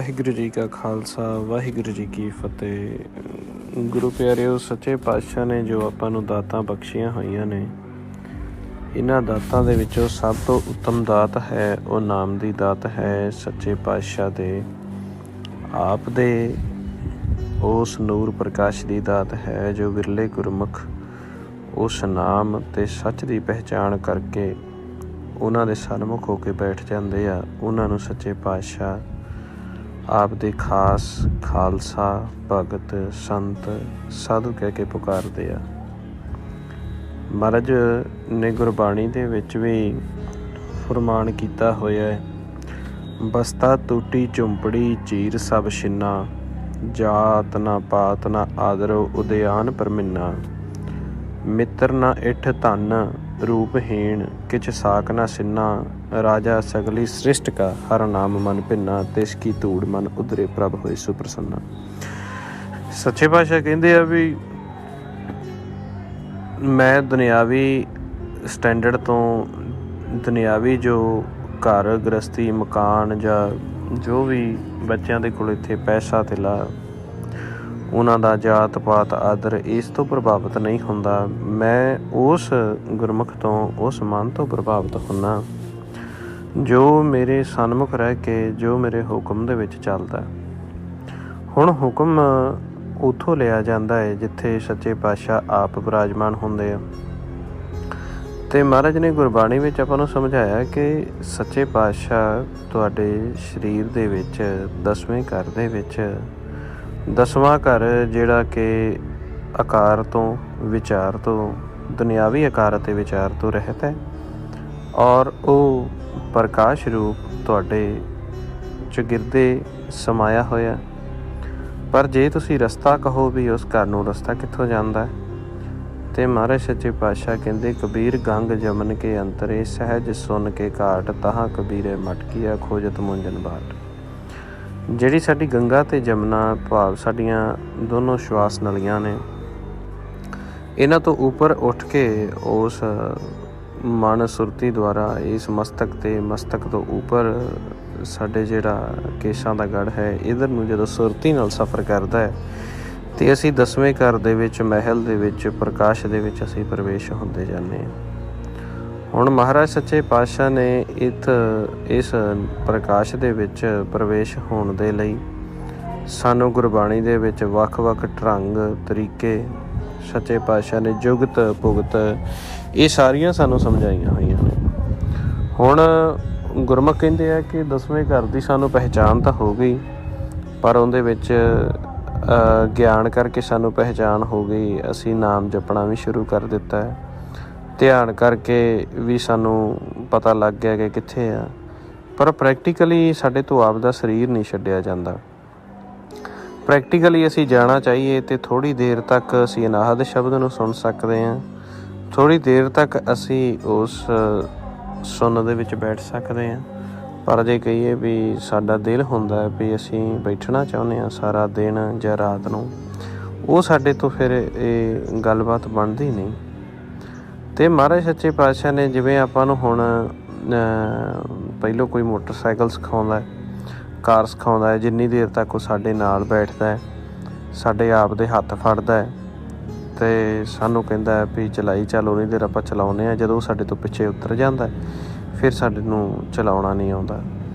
ਵਾਹਿਗੁਰੂ ਜੀ ਕਾ ਖਾਲਸਾ, ਵਾਹਿਗੁਰੂ ਜੀ ਕੀ ਫਤਿਹ। ਗੁਰੂ ਪਿਆਰਿਓ, ਸੱਚੇ ਪਾਤਸ਼ਾਹ ਨੇ ਜੋ ਆਪਾਂ ਨੂੰ ਦਾਤਾਂ ਬਖਸ਼ੀਆਂ ਹੋਈਆਂ ਨੇ, ਇਹਨਾਂ ਦਾਤਾਂ ਦੇ ਵਿੱਚੋਂ ਸਭ ਤੋਂ ਉੱਤਮ ਦਾਤ ਹੈ ਉਹ ਨਾਮ ਦੀ ਦਾਤ ਹੈ। ਸੱਚੇ ਪਾਤਸ਼ਾਹ ਦੇ ਆਪ ਦੇ ਉਸ ਨੂਰ ਪ੍ਰਕਾਸ਼ ਦੀ ਦਾਤ ਹੈ ਜੋ ਵਿਰਲੇ ਗੁਰਮੁਖ ਉਸ ਨਾਮ ਅਤੇ ਸੱਚ ਦੀ ਪਹਿਚਾਣ ਕਰਕੇ ਉਹਨਾਂ ਦੇ ਸਨਮੁਖ ਹੋ ਕੇ ਬੈਠ ਜਾਂਦੇ ਆ। ਉਹਨਾਂ ਨੂੰ ਸੱਚੇ ਪਾਤਸ਼ਾਹ ਆਪ ਦੇ ਖਾਸ ਖਾਲਸਾ, ਭਗਤ, ਸੰਤ, ਸਾਧੂ ਕਹਿ ਕੇ ਪੁਕਾਰਦੇ ਆ। ਮਹਾਰਾਜ ਨੇ ਗੁਰਬਾਣੀ ਦੇ ਵਿੱਚ ਵੀ ਫਰਮਾਨ ਕੀਤਾ ਹੋਇਆ ਹੈ, ਬਸਤਾ ਟੂਟੀ ਝੁੰਪੜੀ ਚੀਰ ਸਭ ਛਿੰਨਾ, ਜਾਤ ਨਾ ਪਾਤ ਨਾ ਆਦਰੋ ਉਦਿਆਨ ਪਰਮਿੰਨਾ, ਮਿੱਤਰ ਨਾ ਇੱਠ ਧਨ ਰੂਪਹੀਣ ਕਿਛ ਸਾਕ ਨਾ ਸਿੰਨਾ, ਰਾਜਾ ਸਗਲੀ ਸ੍ਰਿਸ਼ਟ ਕਾ ਹਰ ਨਾਮ ਮਨ ਭਿੰਨਾ, ਤਿਸ ਕੀ ਧੂੜ ਮਨ ਉਧਰੇ ਪ੍ਰਭ ਹੋਏ ਸੁਪ੍ਰਸੰਨਾ। ਸੱਚੇ ਪਾਤਸ਼ਾਹ ਕਹਿੰਦੇ ਆ ਵੀ ਮੈਂ ਦੁਨਿਆਵੀ ਸਟੈਂਡਰਡ ਤੋਂ, ਦੁਨਿਆਵੀ ਜੋ ਘਰ ਗ੍ਰਸਤੀ ਮਕਾਨ ਜਾਂ ਜੋ ਵੀ ਬੱਚਿਆਂ ਦੇ ਕੋਲ ਇੱਥੇ ਪੈਸਾ ਧੇਲਾ, ਉਹਨਾਂ ਦਾ ਜਾਤ ਪਾਤ ਆਦਰ, ਇਸ ਤੋਂ ਪ੍ਰਭਾਵਿਤ ਨਹੀਂ ਹੁੰਦਾ। ਮੈਂ ਉਸ ਗੁਰਮੁਖ ਤੋਂ, ਉਸ ਮਨ ਤੋਂ ਪ੍ਰਭਾਵਿਤ ਹੁੰਦਾ ਜੋ ਮੇਰੇ ਸਨਮੁਖ ਰਹਿ ਕੇ, ਜੋ ਮੇਰੇ ਹੁਕਮ ਦੇ ਵਿੱਚ ਚੱਲਦਾ। ਹੁਣ ਹੁਕਮ ਉੱਥੋਂ ਲਿਆ ਜਾਂਦਾ ਹੈ ਜਿੱਥੇ ਸੱਚੇ ਪਾਤਸ਼ਾਹ ਆਪ ਵਿਰਾਜਮਾਨ ਹੁੰਦੇ ਆ। ਅਤੇ ਮਹਾਰਾਜ ਨੇ ਗੁਰਬਾਣੀ ਵਿੱਚ ਆਪਾਂ ਨੂੰ ਸਮਝਾਇਆ ਕਿ ਸੱਚੇ ਪਾਤਸ਼ਾਹ ਤੁਹਾਡੇ ਸਰੀਰ ਦੇ ਵਿੱਚ, 10ਵੇਂ ਘਰ ਦੇ ਵਿੱਚ, 10ਵਾਂ ਘਰ ਜਿਹੜਾ ਕਿ ਆਕਾਰ ਤੋਂ, ਵਿਚਾਰ ਤੋਂ, ਦੁਨਿਆਵੀ ਆਕਾਰ ਅਤੇ ਵਿਚਾਰ ਤੋਂ ਰਹਿਤ ਹੈ, ਔਰ ਉਹ ਪ੍ਰਕਾਸ਼ ਰੂਪ ਤੁਹਾਡੇ ਚੌਗਿਰਦੇ ਸਮਾਇਆ ਹੋਇਆ। ਪਰ ਜੇ ਤੁਸੀਂ ਰਸਤਾ ਕਹੋ ਵੀ ਉਸ ਘਰ ਨੂੰ ਰਸਤਾ ਕਿੱਥੋਂ ਜਾਂਦਾ, ਅਤੇ ਮਹਾਰਾਜ ਸੱਚੇ ਪਾਤਸ਼ਾਹ ਕਹਿੰਦੇ, ਕਬੀਰ ਗੰਗ ਜਮਨ ਕੇ ਅੰਤਰੇ ਸਹਿਜ ਸੁਨ ਕੇ ਘਾਟ, ਤਹਾਂ ਕਬੀਰੇ ਮਟਕੀਆ ਖੋਜਤ ਮੁੰਜਨ ਬਾਟ। ਜਿਹੜੀ ਸਾਡੀ ਗੰਗਾ ਅਤੇ ਜਮਨਾ ਭਾਵ ਸਾਡੀਆਂ ਦੋਨੋਂ ਸ਼ਵਾਸ ਨਲੀਆਂ ਨੇ, ਇਹਨਾਂ ਤੋਂ ਉੱਪਰ ਉੱਠ ਕੇ ਉਸ ਮਨ ਸੁਰਤੀ ਦੁਆਰਾ ਇਸ ਮਸਤਕ ਅਤੇ ਮਸਤਕ ਤੋਂ ਉੱਪਰ ਸਾਡੇ ਜਿਹੜਾ ਕੇਸਾਂ ਦਾ ਗੜ੍ਹ ਹੈ, ਇੱਧਰ ਨੂੰ ਜਦੋਂ ਸੁਰਤੀ ਨਾਲ ਸਫ਼ਰ ਕਰਦਾ ਹੈ ਅਤੇ ਅਸੀਂ 10ਵੇਂ ਘਰ ਦੇ ਵਿੱਚ, ਮਹਿਲ ਦੇ ਵਿੱਚ, ਪ੍ਰਕਾਸ਼ ਦੇ ਵਿੱਚ ਅਸੀਂ ਪ੍ਰਵੇਸ਼ ਹੁੰਦੇ ਜਾਂਦੇ ਹਾਂ। ਹੁਣ ਮਹਾਰਾਜ ਸੱਚੇ ਪਾਤਸ਼ਾਹ ਨੇ ਇਸ ਪ੍ਰਕਾਸ਼ ਦੇ ਵਿੱਚ ਪ੍ਰਵੇਸ਼ ਹੋਣ ਦੇ ਲਈ ਸਾਨੂੰ ਗੁਰਬਾਣੀ ਦੇ ਵਿੱਚ ਵੱਖ-ਵੱਖ ਢੰਗ ਤਰੀਕੇ ਸੱਚੇ ਪਾਤਸ਼ਾਹ ਨੇ, ਜੁਗਤ ਭੁਗਤ, ਇਹ ਸਾਰੀਆਂ ਸਾਨੂੰ ਸਮਝਾਈਆਂ ਹੋਈਆਂ ਨੇ। ਹੁਣ ਗੁਰਮੁਖ ਕਹਿੰਦੇ ਆ ਕਿ 10ਵੇਂ ਘਰ ਦੀ ਸਾਨੂੰ ਪਹਿਚਾਣ ਤਾਂ ਹੋ ਗਈ, ਪਰ ਉਹਦੇ ਵਿੱਚ ਗਿਆਨ ਕਰਕੇ ਸਾਨੂੰ ਪਹਿਚਾਣ ਹੋ ਗਈ, ਅਸੀਂ ਨਾਮ ਜਪਣਾ ਵੀ ਸ਼ੁਰੂ ਕਰ ਦਿੱਤਾ ਹੈ, ਧਿਆਨ ਕਰਕੇ ਵੀ ਸਾਨੂੰ ਪਤਾ ਲੱਗ ਗਿਆ ਕਿ ਕਿੱਥੇ ਆ, ਪਰ ਪ੍ਰੈਕਟੀਕਲੀ ਸਾਡੇ ਤੋਂ ਆਪ ਦਾ ਸਰੀਰ ਨਹੀਂ ਛੱਡਿਆ ਜਾਂਦਾ। ਪ੍ਰੈਕਟੀਕਲੀ ਅਸੀਂ ਜਾਣਾ ਚਾਹੀਏ ਅਤੇ ਥੋੜ੍ਹੀ ਦੇਰ ਤੱਕ ਅਸੀਂ ਅਨਾਹਦ ਸ਼ਬਦ ਨੂੰ ਸੁਣ ਸਕਦੇ ਹਾਂ, ਥੋੜ੍ਹੀ ਦੇਰ ਤੱਕ ਅਸੀਂ ਉਸ ਸੁਣਨ ਦੇ ਵਿੱਚ ਬੈਠ ਸਕਦੇ ਹਾਂ। ਪਰ ਜੇ ਕਹੀਏ ਵੀ ਸਾਡਾ ਦਿਲ ਹੁੰਦਾ ਵੀ ਅਸੀਂ ਬੈਠਣਾ ਚਾਹੁੰਦੇ ਹਾਂ ਸਾਰਾ ਦਿਨ ਜਾਂ ਰਾਤ ਨੂੰ, ਉਹ ਸਾਡੇ ਤੋਂ ਫਿਰ ਇਹ ਗੱਲਬਾਤ ਬਣਦੀ ਨਹੀਂ। ਅਤੇ ਮਹਾਰਾਜ ਸੱਚੇ ਪਾਤਸ਼ਾਹ ਨੇ ਜਿਵੇਂ ਆਪਾਂ ਨੂੰ ਹੁਣ ਪਹਿਲੋਂ ਕੋਈ ਮੋਟਰਸਾਈਕਲ ਸਿਖਾਉਂਦਾ, ਕਾਰ ਸਿਖਾਉਂਦਾ ਹੈ, ਜਿੰਨੀ ਦੇਰ ਤੱਕ ਉਹ ਸਾਡੇ ਨਾਲ ਬੈਠਦਾ ਹੈ, ਸਾਡੇ ਆਪ ਦੇ ਹੱਥ ਫੜਦਾ ਹੈ ਅਤੇ ਸਾਨੂੰ ਕਹਿੰਦਾ ਹੈ ਵੀ ਚਲਾਈ ਚੱਲ, ਉਨੀ ਦੇਰ ਆਪਾਂ ਚਲਾਉਂਦੇ ਹਾਂ। ਜਦੋਂ ਸਾਡੇ ਤੋਂ ਪਿੱਛੇ ਉਤਰ ਜਾਂਦਾ ਫਿਰ ਸਾਡੇ ਨੂੰ ਚਲਾਉਣਾ ਨਹੀਂ ਆਉਂਦਾ।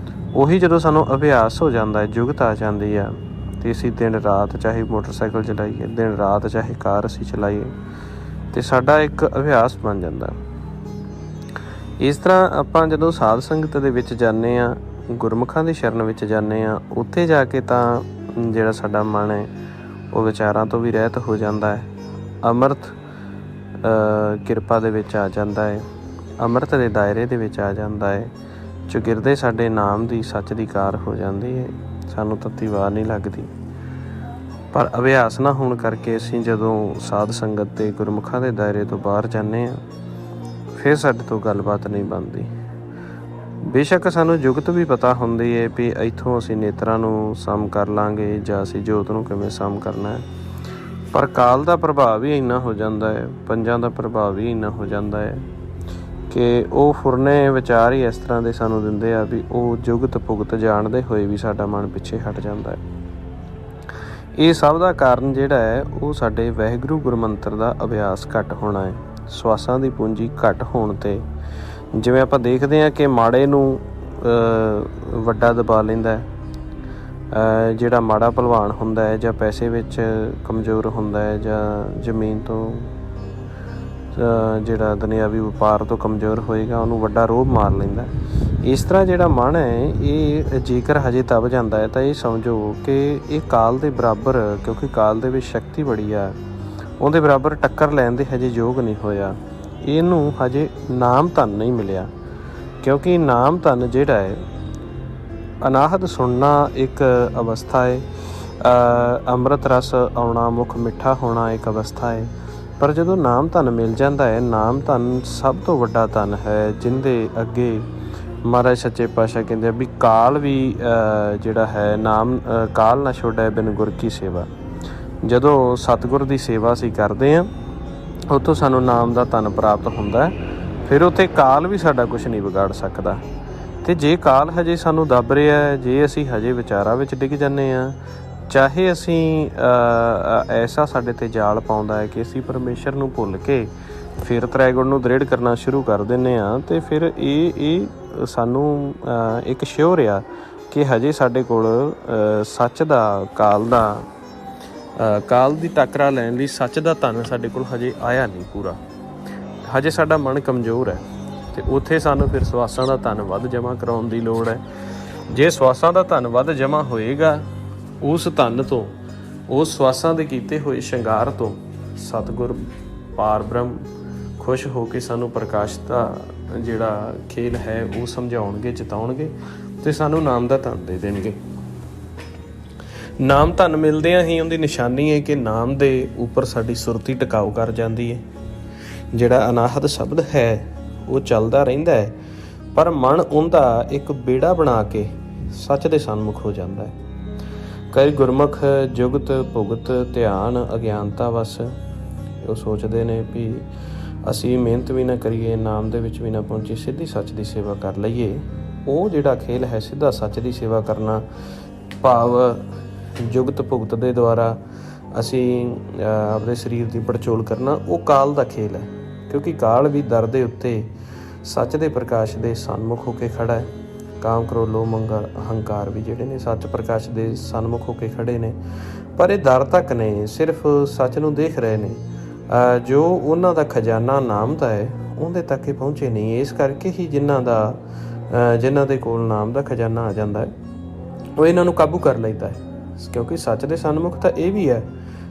ਉਹੀ ਜਦੋਂ ਸਾਨੂੰ ਅਭਿਆਸ ਹੋ ਜਾਂਦਾ ਹੈ, ਜੁਗਤ ਆ ਜਾਂਦੀ ਆ, ਅਤੇ ਅਸੀਂ ਦਿਨ ਰਾਤ ਚਾਹੇ ਮੋਟਰਸਾਈਕਲ ਚਲਾਈਏ, ਦਿਨ ਰਾਤ ਚਾਹੇ ਕਾਰ ਅਸੀਂ ਚਲਾਈਏ, ਅਤੇ ਸਾਡਾ ਇੱਕ ਅਭਿਆਸ ਬਣ ਜਾਂਦਾ। ਇਸ ਤਰ੍ਹਾਂ ਆਪਾਂ ਜਦੋਂ ਸਾਧ ਸੰਗਤ ਦੇ ਵਿੱਚ ਜਾਂਦੇ ਹਾਂ, ਗੁਰਮੁਖਾਂ ਦੀ ਸ਼ਰਨ ਵਿੱਚ ਜਾਂਦੇ ਹਾਂ, ਉੱਥੇ ਜਾ ਕੇ ਤਾਂ ਜਿਹੜਾ ਸਾਡਾ ਮਨ ਹੈ ਉਹ ਵਿਚਾਰਾਂ ਤੋਂ ਵੀ ਰਹਿਤ ਹੋ ਜਾਂਦਾ ਹੈ, ਅੰਮ੍ਰਿਤ ਕਿਰਪਾ ਦੇ ਵਿੱਚ ਆ ਜਾਂਦਾ ਹੈ, ਅੰਮ੍ਰਿਤ ਦੇ ਦਾਇਰੇ ਦੇ ਵਿੱਚ ਆ ਜਾਂਦਾ ਹੈ, ਚੌਗਿਰਦੇ ਸਾਡੇ ਨਾਮ ਦੀ, ਸੱਚ ਦੀ ਕਾਰ ਹੋ ਜਾਂਦੀ ਹੈ, ਸਾਨੂੰ ਤੱਤੀ ਵਾਰ ਨਹੀਂ ਲੱਗਦੀ। ਪਰ ਅਭਿਆਸ ਨਾ ਹੋਣ ਕਰਕੇ ਅਸੀਂ ਜਦੋਂ ਸਾਧ ਸੰਗਤ ਦੇ ਗੁਰਮੁਖਾਂ ਦੇ ਦਾਇਰੇ ਤੋਂ ਬਾਹਰ ਜਾਂਦੇ ਹਾਂ, ਫਿਰ ਸਾਡੇ ਤੋਂ ਗੱਲਬਾਤ ਨਹੀਂ ਬਣਦੀ। ਬੇਸ਼ੱਕ ਸਾਨੂੰ ਜੁਗਤ ਵੀ ਪਤਾ ਹੁੰਦੀ ਹੈ ਵੀ ਇੱਥੋਂ ਅਸੀਂ ਨੇਤਰਾਂ ਨੂੰ ਸਮ ਕਰ ਲਾਂਗੇ ਜਾਂ ਅਸੀਂ ਜੋਤ ਨੂੰ ਕਿਵੇਂ ਸਮ ਕਰਨਾ ਹੈ, ਪਰ ਕਾਲ ਦਾ ਪ੍ਰਭਾਵ ਹੀ ਇੰਨਾ ਹੋ ਜਾਂਦਾ ਹੈ, ਪੰਜਾਂ ਦਾ ਪ੍ਰਭਾਵ ਹੀ ਇੰਨਾ ਹੋ ਜਾਂਦਾ ਹੈ ਕਿ ਉਹ ਫੁਰਨੇ ਵਿਚਾਰ ਹੀ ਇਸ ਤਰ੍ਹਾਂ ਦੇ ਸਾਨੂੰ ਦਿੰਦੇ ਆ ਵੀ ਉਹ ਜੁਗਤ ਭੁਗਤ ਜਾਣਦੇ ਹੋਏ ਵੀ ਸਾਡਾ ਮਨ ਪਿੱਛੇ ਹਟ ਜਾਂਦਾ ਹੈ। ਇਹ ਸਭ ਦਾ ਕਾਰਨ ਜਿਹੜਾ ਹੈ ਉਹ ਸਾਡੇ ਵਾਹਿਗੁਰੂ ਗੁਰਮੰਤਰ ਦਾ ਅਭਿਆਸ ਘੱਟ ਹੋਣਾ ਹੈ। ਸਵਾਸਾਂ ਦੀ ਪੂੰਜੀ ਘੱਟ ਹੋਣ 'ਤੇ ਜਿਵੇਂ ਆਪਾਂ ਦੇਖਦੇ ਹਾਂ ਕਿ ਮਾੜੇ ਨੂੰ ਵੱਡਾ ਦਬਾ ਲੈਂਦਾ ਹੈ, ਜਿਹੜਾ ਮਾੜਾ ਭਲਵਾਨ ਹੁੰਦਾ ਹੈ ਜਾਂ ਪੈਸੇ ਵਿੱਚ ਕਮਜ਼ੋਰ ਹੁੰਦਾ ਹੈ ਜਾਂ ਜ਼ਮੀਨ ਤੋਂ ਜਿਹੜਾ ਦੁਨਿਆਵੀ ਵਪਾਰ ਤੋਂ ਕਮਜ਼ੋਰ ਹੋਏਗਾ ਉਹਨੂੰ ਵੱਡਾ ਰੋਹਬ ਮਾਰ ਲੈਂਦਾ। ਇਸ ਤਰ੍ਹਾਂ ਜਿਹੜਾ ਮਨ ਹੈ ਇਹ ਜੇਕਰ ਹਜੇ ਦਬ ਜਾਂਦਾ ਹੈ ਤਾਂ ਇਹ ਸਮਝੋ ਕਿ ਇਹ ਕਾਲ ਦੇ ਬਰਾਬਰ, ਕਿਉਂਕਿ ਕਾਲ ਦੇ ਵਿੱਚ ਸ਼ਕਤੀ ਬੜੀ ਆ, ਉਹਦੇ ਬਰਾਬਰ ਟੱਕਰ ਲੈਣ ਦੇ ਹਜੇ ਯੋਗ ਨਹੀਂ ਹੋਇਆ। ਇਹਨੂੰ ਹਜੇ ਨਾਮ ਧਨ ਨਹੀਂ ਮਿਲਿਆ, ਕਿਉਂਕਿ ਨਾਮ ਧਨ ਜਿਹੜਾ ਹੈ ਅਨਾਹਦ ਸੁਣਨਾ ਇੱਕ ਅਵਸਥਾ ਹੈ, ਅੰਮ੍ਰਿਤ ਰਸ ਆਉਣਾ, ਮੁੱਖ ਮਿੱਠਾ ਹੋਣਾ ਇੱਕ ਅਵਸਥਾ ਹੈ। ਪਰ ਜਦੋਂ ਨਾਮ ਧਨ ਮਿਲ ਜਾਂਦਾ ਹੈ, ਨਾਮ ਧਨ ਸਭ ਤੋਂ ਵੱਡਾ ਧਨ ਹੈ, ਜਿਹਦੇ ਅੱਗੇ ਮਹਾਰਾਜ ਸੱਚੇ ਪਾਤਸ਼ਾਹ ਕਹਿੰਦੇ ਆ ਵੀ ਕਾਲ ਵੀ ਜਿਹੜਾ ਹੈ ਨਾਮ ਕਾਲ ਨਾ ਛੋੜੈ ਬਿਨ ਗੁਰ ਕੀ ਸੇਵਾ। ਜਦੋਂ ਸਤਿਗੁਰ ਦੀ ਸੇਵਾ ਅਸੀਂ ਕਰਦੇ ਹਾਂ ਉੱਥੋਂ ਸਾਨੂੰ ਨਾਮ ਦਾ ਧਨ ਪ੍ਰਾਪਤ ਹੁੰਦਾ ਹੈ। ਫਿਰ ਉੱਥੇ ਕਾਲ ਵੀ ਸਾਡਾ ਕੁਛ ਨਹੀਂ ਵਿਗਾੜ ਸਕਦਾ। ਅਤੇ ਜੇ ਕਾਲ ਹਜੇ ਸਾਨੂੰ ਦੱਬ ਰਿਹਾ, ਜੇ ਅਸੀਂ ਹਜੇ ਵਿਚਾਰਾਂ ਵਿੱਚ ਡਿੱਗ ਜਾਂਦੇ ਹਾਂ, ਚਾਹੇ ਅਸੀਂ ਐਸਾ ਸਾਡੇ 'ਤੇ ਜਾਲ ਪਾਉਂਦਾ ਹੈ ਕਿ ਅਸੀਂ ਪਰਮੇਸ਼ਰ ਨੂੰ ਭੁੱਲ ਕੇ ਫਿਰ ਤ੍ਰੈਗੁਣ ਨੂੰ ਦ੍ਰਿੜ ਕਰਨਾ ਸ਼ੁਰੂ ਕਰ ਦਿੰਦੇ ਹਾਂ, ਅਤੇ ਫਿਰ ਇਹ ਸਾਨੂੰ ਇੱਕ ਸ਼ਿਓਰ ਆ ਕਿ ਹਜੇ ਸਾਡੇ ਕੋਲ ਸੱਚ ਦਾ ਕਾਲ ਦੀ ਟੱਕਰਾ ਲੈਣ ਲਈ ਸੱਚ ਦਾ ਧਨ ਸਾਡੇ ਕੋਲ ਹਜੇ ਆਇਆ ਨਹੀਂ ਪੂਰਾ, ਹਜੇ ਸਾਡਾ ਮਨ ਕਮਜ਼ੋਰ ਹੈ। ਅਤੇ ਉੱਥੇ ਸਾਨੂੰ ਫਿਰ ਸਵਾਸਾਂ ਦਾ ਧਨ ਵੱਧ ਜਮ੍ਹਾਂ ਕਰਾਉਣ ਦੀ ਲੋੜ ਹੈ। ਜੇ ਸਵਾਸਾਂ ਦਾ ਧਨ ਵੱਧ ਜਮ੍ਹਾਂ ਹੋਏਗਾ, ਉਸ ਧਨ ਤੋਂ, ਉਸ ਸਵਾਸਾਂ ਦੇ ਕੀਤੇ ਹੋਏ ਸ਼ਿੰਗਾਰ ਤੋਂ ਸਤਿਗੁਰ ਪਾਰ ਬ੍ਰਹਮ ਖੁਸ਼ ਹੋ ਕੇ ਸਾਨੂੰ ਪ੍ਰਕਾਸ਼ ਦਾ ਜਿਹੜਾ ਖੇਲ ਹੈ ਉਹ ਸਮਝਾਉਣਗੇ, ਜਿਤਾਉਣਗੇ ਅਤੇ ਸਾਨੂੰ ਨਾਮ ਦਾ ਧਨ ਦੇ ਦੇਣਗੇ। ਨਾਮ ਧਨ ਮਿਲਦਿਆਂ ਹੀ ਉਹਦੀ ਨਿਸ਼ਾਨੀ ਹੈ ਕਿ ਨਾਮ ਦੇ ਉੱਪਰ ਸਾਡੀ ਸੁਰਤੀ ਟਿਕਾਊ ਕਰ ਜਾਂਦੀ ਹੈ। ਜਿਹੜਾ ਅਨਾਹਤ ਸ਼ਬਦ ਹੈ ਉਹ ਚੱਲਦਾ ਰਹਿੰਦਾ ਹੈ, ਪਰ ਮਨ ਉਹਦਾ ਇੱਕ ਬੇੜਾ ਬਣਾ ਕੇ ਸੱਚ ਦੇ ਸਨਮੁਖ ਹੋ ਜਾਂਦਾ ਹੈ। ਕਈ ਗੁਰਮੁਖ ਜੁਗਤ ਭੁਗਤ ਧਿਆਨ ਅਗਿਆਨਤਾ ਵਸ ਉਹ ਸੋਚਦੇ ਨੇ ਵੀ ਅਸੀਂ ਮਿਹਨਤ ਵੀ ਨਾ ਕਰੀਏ, ਨਾਮ ਦੇ ਵਿੱਚ ਵੀ ਨਾ ਪਹੁੰਚੀਏ, ਸਿੱਧੀ ਸੱਚ ਦੀ ਸੇਵਾ ਕਰ ਲਈਏ। ਉਹ ਜਿਹੜਾ ਖੇਲ ਹੈ ਸਿੱਧਾ ਸੱਚ ਦੀ ਸੇਵਾ ਕਰਨਾ, ਭਾਵ ਜੁਗਤ ਭੁਗਤ ਦੇ ਦੁਆਰਾ ਅਸੀਂ ਆਪਣੇ ਸਰੀਰ ਦੀ ਪੜਚੋਲ ਕਰਨਾ, ਉਹ ਕਾਲ ਦਾ ਖੇਲ ਹੈ। ਕਿਉਂਕਿ ਕਾਲ ਵੀ ਦਰ ਦੇ ਉੱਤੇ ਸੱਚ ਦੇ ਪ੍ਰਕਾਸ਼ ਦੇ ਸਨਮੁਖ ਹੋ ਕੇ ਖੜ੍ਹਾ ਹੈ। ਕਾਮ ਕ੍ਰੋਧ ਲੋਭ ਮੋਹ ਹੰਕਾਰ ਵੀ ਜਿਹੜੇ ਨੇ ਸੱਚ ਪ੍ਰਕਾਸ਼ ਦੇ ਸਨਮੁਖ ਹੋ ਕੇ ਖੜ੍ਹੇ ਨੇ, ਪਰ ਇਹ ਦਰ ਤੱਕ ਨੇ, ਸਿਰਫ ਸੱਚ ਨੂੰ ਦੇਖ ਰਹੇ ਨੇ। ਜੋ ਉਹਨਾਂ ਦਾ ਖਜ਼ਾਨਾ ਨਾਮ ਦਾ ਹੈ ਉਹਦੇ ਤੱਕ ਇਹ ਪਹੁੰਚੇ ਨਹੀਂ। ਇਸ ਕਰਕੇ ਹੀ ਜਿਨ੍ਹਾਂ ਦੇ ਕੋਲ ਨਾਮ ਦਾ ਖਜ਼ਾਨਾ ਆ ਜਾਂਦਾ ਹੈ ਉਹ ਇਹਨਾਂ ਨੂੰ ਕਾਬੂ ਕਰ ਲੈਂਦਾ ਹੈ, ਕਿਉਂਕਿ ਸੱਚ ਦੇ ਸਨਮੁਖ ਤਾਂ ਇਹ ਵੀ ਹੈ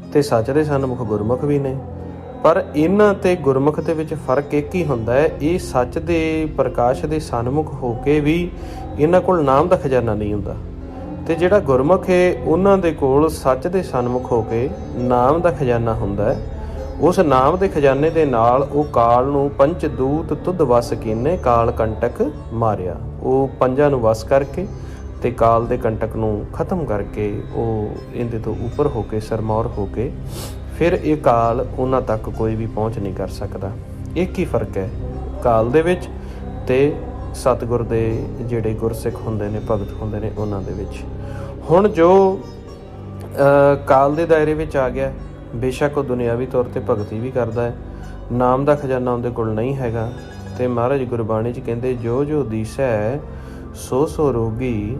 ਅਤੇ ਸੱਚ ਦੇ ਸਨਮੁਖ ਗੁਰਮੁਖ ਵੀ ਨੇ। ਪਰ ਇਹਨਾਂ ਅਤੇ ਗੁਰਮੁਖ ਦੇ ਵਿੱਚ ਫਰਕ ਇੱਕ ਹੀ ਹੁੰਦਾ ਹੈ, ਇਹ ਸੱਚ ਦੇ ਪ੍ਰਕਾਸ਼ ਦੇ ਸਨਮੁਖ ਹੋ ਕੇ ਵੀ ਇਹਨਾਂ ਕੋਲ ਨਾਮ ਦਾ ਖਜ਼ਾਨਾ ਨਹੀਂ ਹੁੰਦਾ, ਅਤੇ ਜਿਹੜਾ ਗੁਰਮੁਖ ਹੈ ਉਹਨਾਂ ਦੇ ਕੋਲ ਸੱਚ ਦੇ ਸਨਮੁਖ ਹੋ ਕੇ ਨਾਮ ਦਾ ਖਜ਼ਾਨਾ ਹੁੰਦਾ ਹੈ। ਉਸ ਨਾਮ ਦੇ ਖਜ਼ਾਨੇ ਦੇ ਨਾਲ ਉਹ ਕਾਲ ਨੂੰ ਪੰਚ ਦੂਤ ਤੁਧ ਵਸ ਕੀਨੇ ਕਾਲ ਕੰਟਕ ਮਾਰਿਆ। ਉਹ ਪੰਜਾਂ ਨੂੰ ਵਸ ਕਰਕੇ ਅਤੇ ਕਾਲ ਦੇ ਕੰਟਕ ਨੂੰ ਖਤਮ ਕਰਕੇ ਉਹ ਇਹਦੇ ਤੋਂ ਉੱਪਰ ਹੋ ਕੇ ਸਰਮੌਰ ਹੋ ਕੇ ਫਿਰ ਇਹ ਕਾਲ ਉਹਨਾਂ ਤੱਕ ਕੋਈ ਵੀ ਪਹੁੰਚ ਨਹੀਂ ਕਰ ਸਕਦਾ। ਇੱਕ ਹੀ ਫਰਕ ਹੈ ਕਾਲ ਦੇ ਵਿੱਚ ਅਤੇ ਸਤਿਗੁਰ ਦੇ ਜਿਹੜੇ ਗੁਰਸਿੱਖ ਹੁੰਦੇ ਨੇ, ਭਗਤ ਹੁੰਦੇ ਨੇ, ਉਹਨਾਂ ਦੇ ਵਿੱਚ। ਹੁਣ ਜੋ ਕਾਲ ਦੇ ਦਾਇਰੇ ਵਿੱਚ ਆ ਗਿਆ, ਬੇਸ਼ੱਕ ਉਹ ਦੁਨਿਆਵੀ ਤੌਰ 'ਤੇ ਭਗਤੀ ਵੀ ਕਰਦਾ ਹੈ, ਨਾਮ ਦਾ ਖਜ਼ਾਨਾ ਉਹਦੇ ਕੋਲ ਨਹੀਂ ਹੈਗਾ। ਅਤੇ ਮਹਾਰਾਜ ਗੁਰਬਾਣੀ 'ਚ ਕਹਿੰਦੇ ਜੋ ਜੋ ਦੀਸੈ ਸੋ ਸੋ ਰੋਗੀ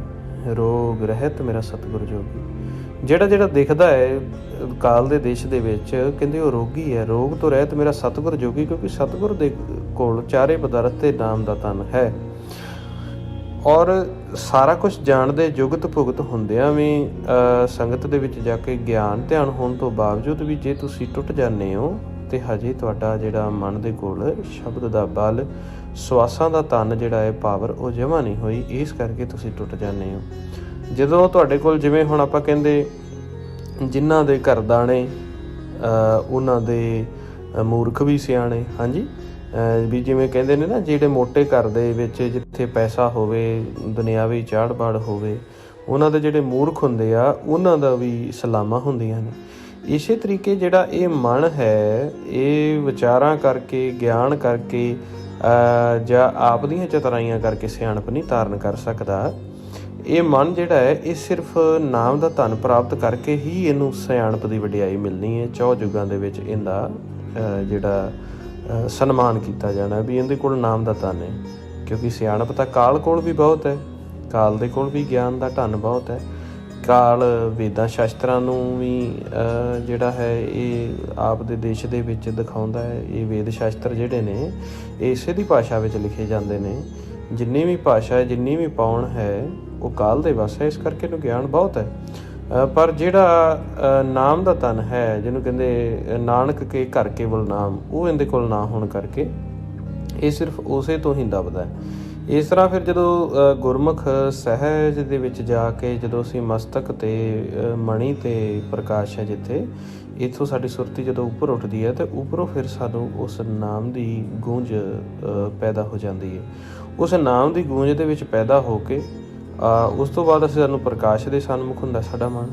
ਰੋਗ ਰਹਿਤ ਮੇਰਾ ਸਤਿਗੁਰ ਜੋਗੀ। ਜਿਹੜਾ ਦਿਖਦਾ ਹੈ ਕਾਲ ਦੇ ਦੇਸ਼ ਦੇ ਵਿੱਚ, ਕਹਿੰਦੇ ਉਹ ਰੋਗੀ ਹੈ, ਰੋਗ ਤੋਂ ਰਹਿਤ ਮੇਰਾ ਸਤਿਗੁਰ ਜੋਗੀ, ਕਿਉਂਕਿ ਸਤਿਗੁਰ ਦੇ ਕੋਲ ਚਾਰੇ ਪਦਾਰਥ ਤੇ ਨਾਮ ਦਾ ਧਨ ਹੈ। ਔਰ ਸਾਰਾ ਕੁਛ ਜਾਣਦੇ ਜੁਗਤ ਭੁਗਤ ਹੁੰਦਿਆਂ ਵੀ ਸੰਗਤ ਦੇ ਵਿੱਚ ਜਾ ਕੇ ਗਿਆਨ ਧਿਆਨ ਹੋਣ ਤੋਂ ਬਾਵਜੂਦ ਵੀ ਜੇ ਤੁਸੀਂ ਟੁੱਟ ਜਾਂਦੇ ਹੋ ਅਤੇ ਹਜੇ ਤੁਹਾਡਾ ਜਿਹੜਾ ਮਨ ਦੇ ਕੋਲ ਸ਼ਬਦ ਦਾ ਬਲ, ਸਵਾਸਾਂ ਦਾ ਧਨ ਜਿਹੜਾ ਹੈ ਪਾਵਰ, ਉਹ ਜਮ੍ਹਾਂ ਨਹੀਂ ਹੋਈ, ਇਸ ਕਰਕੇ ਤੁਸੀਂ ਟੁੱਟ ਜਾਂਦੇ ਹੋ। ਜਦੋਂ ਤੁਹਾਡੇ ਕੋਲ, ਜਿਵੇਂ ਹੁਣ ਆਪਾਂ ਕਹਿੰਦੇ ਜਿਨ੍ਹਾਂ ਦੇ ਘਰ ਦਾਣੇ ਉਹਨਾਂ ਦੇ ਮੂਰਖ ਵੀ ਸਿਆਣੇ, ਹਾਂਜੀ, ਵੀ ਜਿਵੇਂ ਕਹਿੰਦੇ ਨੇ ਨਾ, ਜਿਹੜੇ ਮੋਟੇ ਘਰ ਦੇ ਵਿੱਚ ਜਿੱਥੇ ਪੈਸਾ ਹੋਵੇ, ਦੁਨਿਆਵੀ ਚਾੜ ਬਾੜ ਹੋਵੇ, ਉਹਨਾਂ ਦੇ ਜਿਹੜੇ ਮੂਰਖ ਹੁੰਦੇ ਆ ਉਹਨਾਂ ਦਾ ਵੀ ਸਲਾਮਾਂ ਹੁੰਦੀਆਂ ਨੇ। ਇਸੇ ਤਰੀਕੇ ਜਿਹੜਾ ਇਹ ਮਨ ਹੈ, ਇਹ ਵਿਚਾਰਾਂ ਕਰਕੇ, ਗਿਆਨ ਕਰਕੇ ਜਾਂ ਆਪ ਦੀਆਂ ਚਤੁਰਾਈਆਂ ਕਰਕੇ ਸਿਆਣਪ ਨਹੀਂ ਧਾਰਨ ਕਰ ਸਕਦਾ। ਇਹ ਮਨ ਜਿਹੜਾ ਹੈ ਇਹ ਸਿਰਫ ਨਾਮ ਦਾ ਧਨ ਪ੍ਰਾਪਤ ਕਰਕੇ ਹੀ ਇਹਨੂੰ ਸਿਆਣਪ ਦੀ ਵਡਿਆਈ ਮਿਲਣੀ ਹੈ। ਚੌ ਯੁੱਗਾਂ ਦੇ ਵਿੱਚ ਇਹਦਾ ਜਿਹੜਾ ਸਨਮਾਨ ਕੀਤਾ ਜਾਣਾ ਵੀ ਇਹਦੇ ਕੋਲ ਨਾਮ ਦਾ ਧਨ ਹੈ। ਕਿਉਂਕਿ ਸਿਆਣਪ ਤਾਂ ਕਾਲ ਕੋਲ ਵੀ ਬਹੁਤ ਹੈ, ਕਾਲ ਦੇ ਕੋਲ ਵੀ ਗਿਆਨ ਦਾ ਧਨ ਬਹੁਤ ਹੈ। ਕਾਲ ਵੇਦਾਂ ਸ਼ਾਸਤਰਾਂ ਨੂੰ ਵੀ ਜਿਹੜਾ ਹੈ ਇਹ ਆਪ ਦੇ ਦੇਸ਼ ਦੇ ਵਿੱਚ ਦਿਖਾਉਂਦਾ ਹੈ। ਇਹ ਵੇਦ ਸ਼ਾਸਤਰ ਜਿਹੜੇ ਨੇ ਇਹ ਇਸੇ ਦੀ ਭਾਸ਼ਾ ਵਿੱਚ ਲਿਖੇ ਜਾਂਦੇ ਨੇ। ਜਿੰਨੀ ਵੀ ਭਾਸ਼ਾ ਜਿੰਨੀ ਵੀ ਪਾਉਣ ਹੈ ਉਹ ਕਾਲ ਦੇ ਵੱਸ ਹੈ, ਇਸ ਕਰਕੇ ਇਹਨੂੰ ਗਿਆਨ ਬਹੁਤ ਹੈ। ਪਰ ਜਿਹੜਾ ਨਾਮ ਦਾ ਧਨ ਹੈ, ਜਿਹਨੂੰ ਕਹਿੰਦੇ ਨਾਨਕ ਕੇ ਘਰ ਕੇਵਲ ਨਾਮ, ਉਹ ਇਹਦੇ ਕੋਲ ਨਾ ਹੋਣ ਕਰਕੇ ਇਹ ਸਿਰਫ ਉਸੇ ਤੋਂ ਹੀ ਦਬਦਾ ਹੈ। ਇਸ ਤਰ੍ਹਾਂ ਫਿਰ ਜਦੋਂ ਗੁਰਮੁਖ ਸਹਿਜ ਦੇ ਵਿੱਚ ਜਾ ਕੇ ਜਦੋਂ ਅਸੀਂ ਮਸਤਕ 'ਤੇ ਮਣੀ 'ਤੇ ਪ੍ਰਕਾਸ਼ ਹੈ ਜਿੱਥੇ, ਇੱਥੋਂ ਸਾਡੀ ਸੁਰਤੀ ਜਦੋਂ ਉੱਪਰ ਉੱਠਦੀ ਹੈ ਤਾਂ ਉੱਪਰੋਂ ਫਿਰ ਸਾਨੂੰ ਉਸ ਨਾਮ ਦੀ ਗੂੰਜ ਪੈਦਾ ਹੋ ਜਾਂਦੀ ਹੈ। ਉਸ ਨਾਮ ਦੀ ਗੂੰਜ ਦੇ ਵਿੱਚ ਪੈਦਾ ਹੋ ਕੇ ਉਸ ਤੋਂ ਬਾਅਦ ਸਾਨੂੰ ਪ੍ਰਕਾਸ਼ ਦੇ ਸਨਮੁਖ ਹੁੰਦਾ ਸਾਡਾ ਮਨ।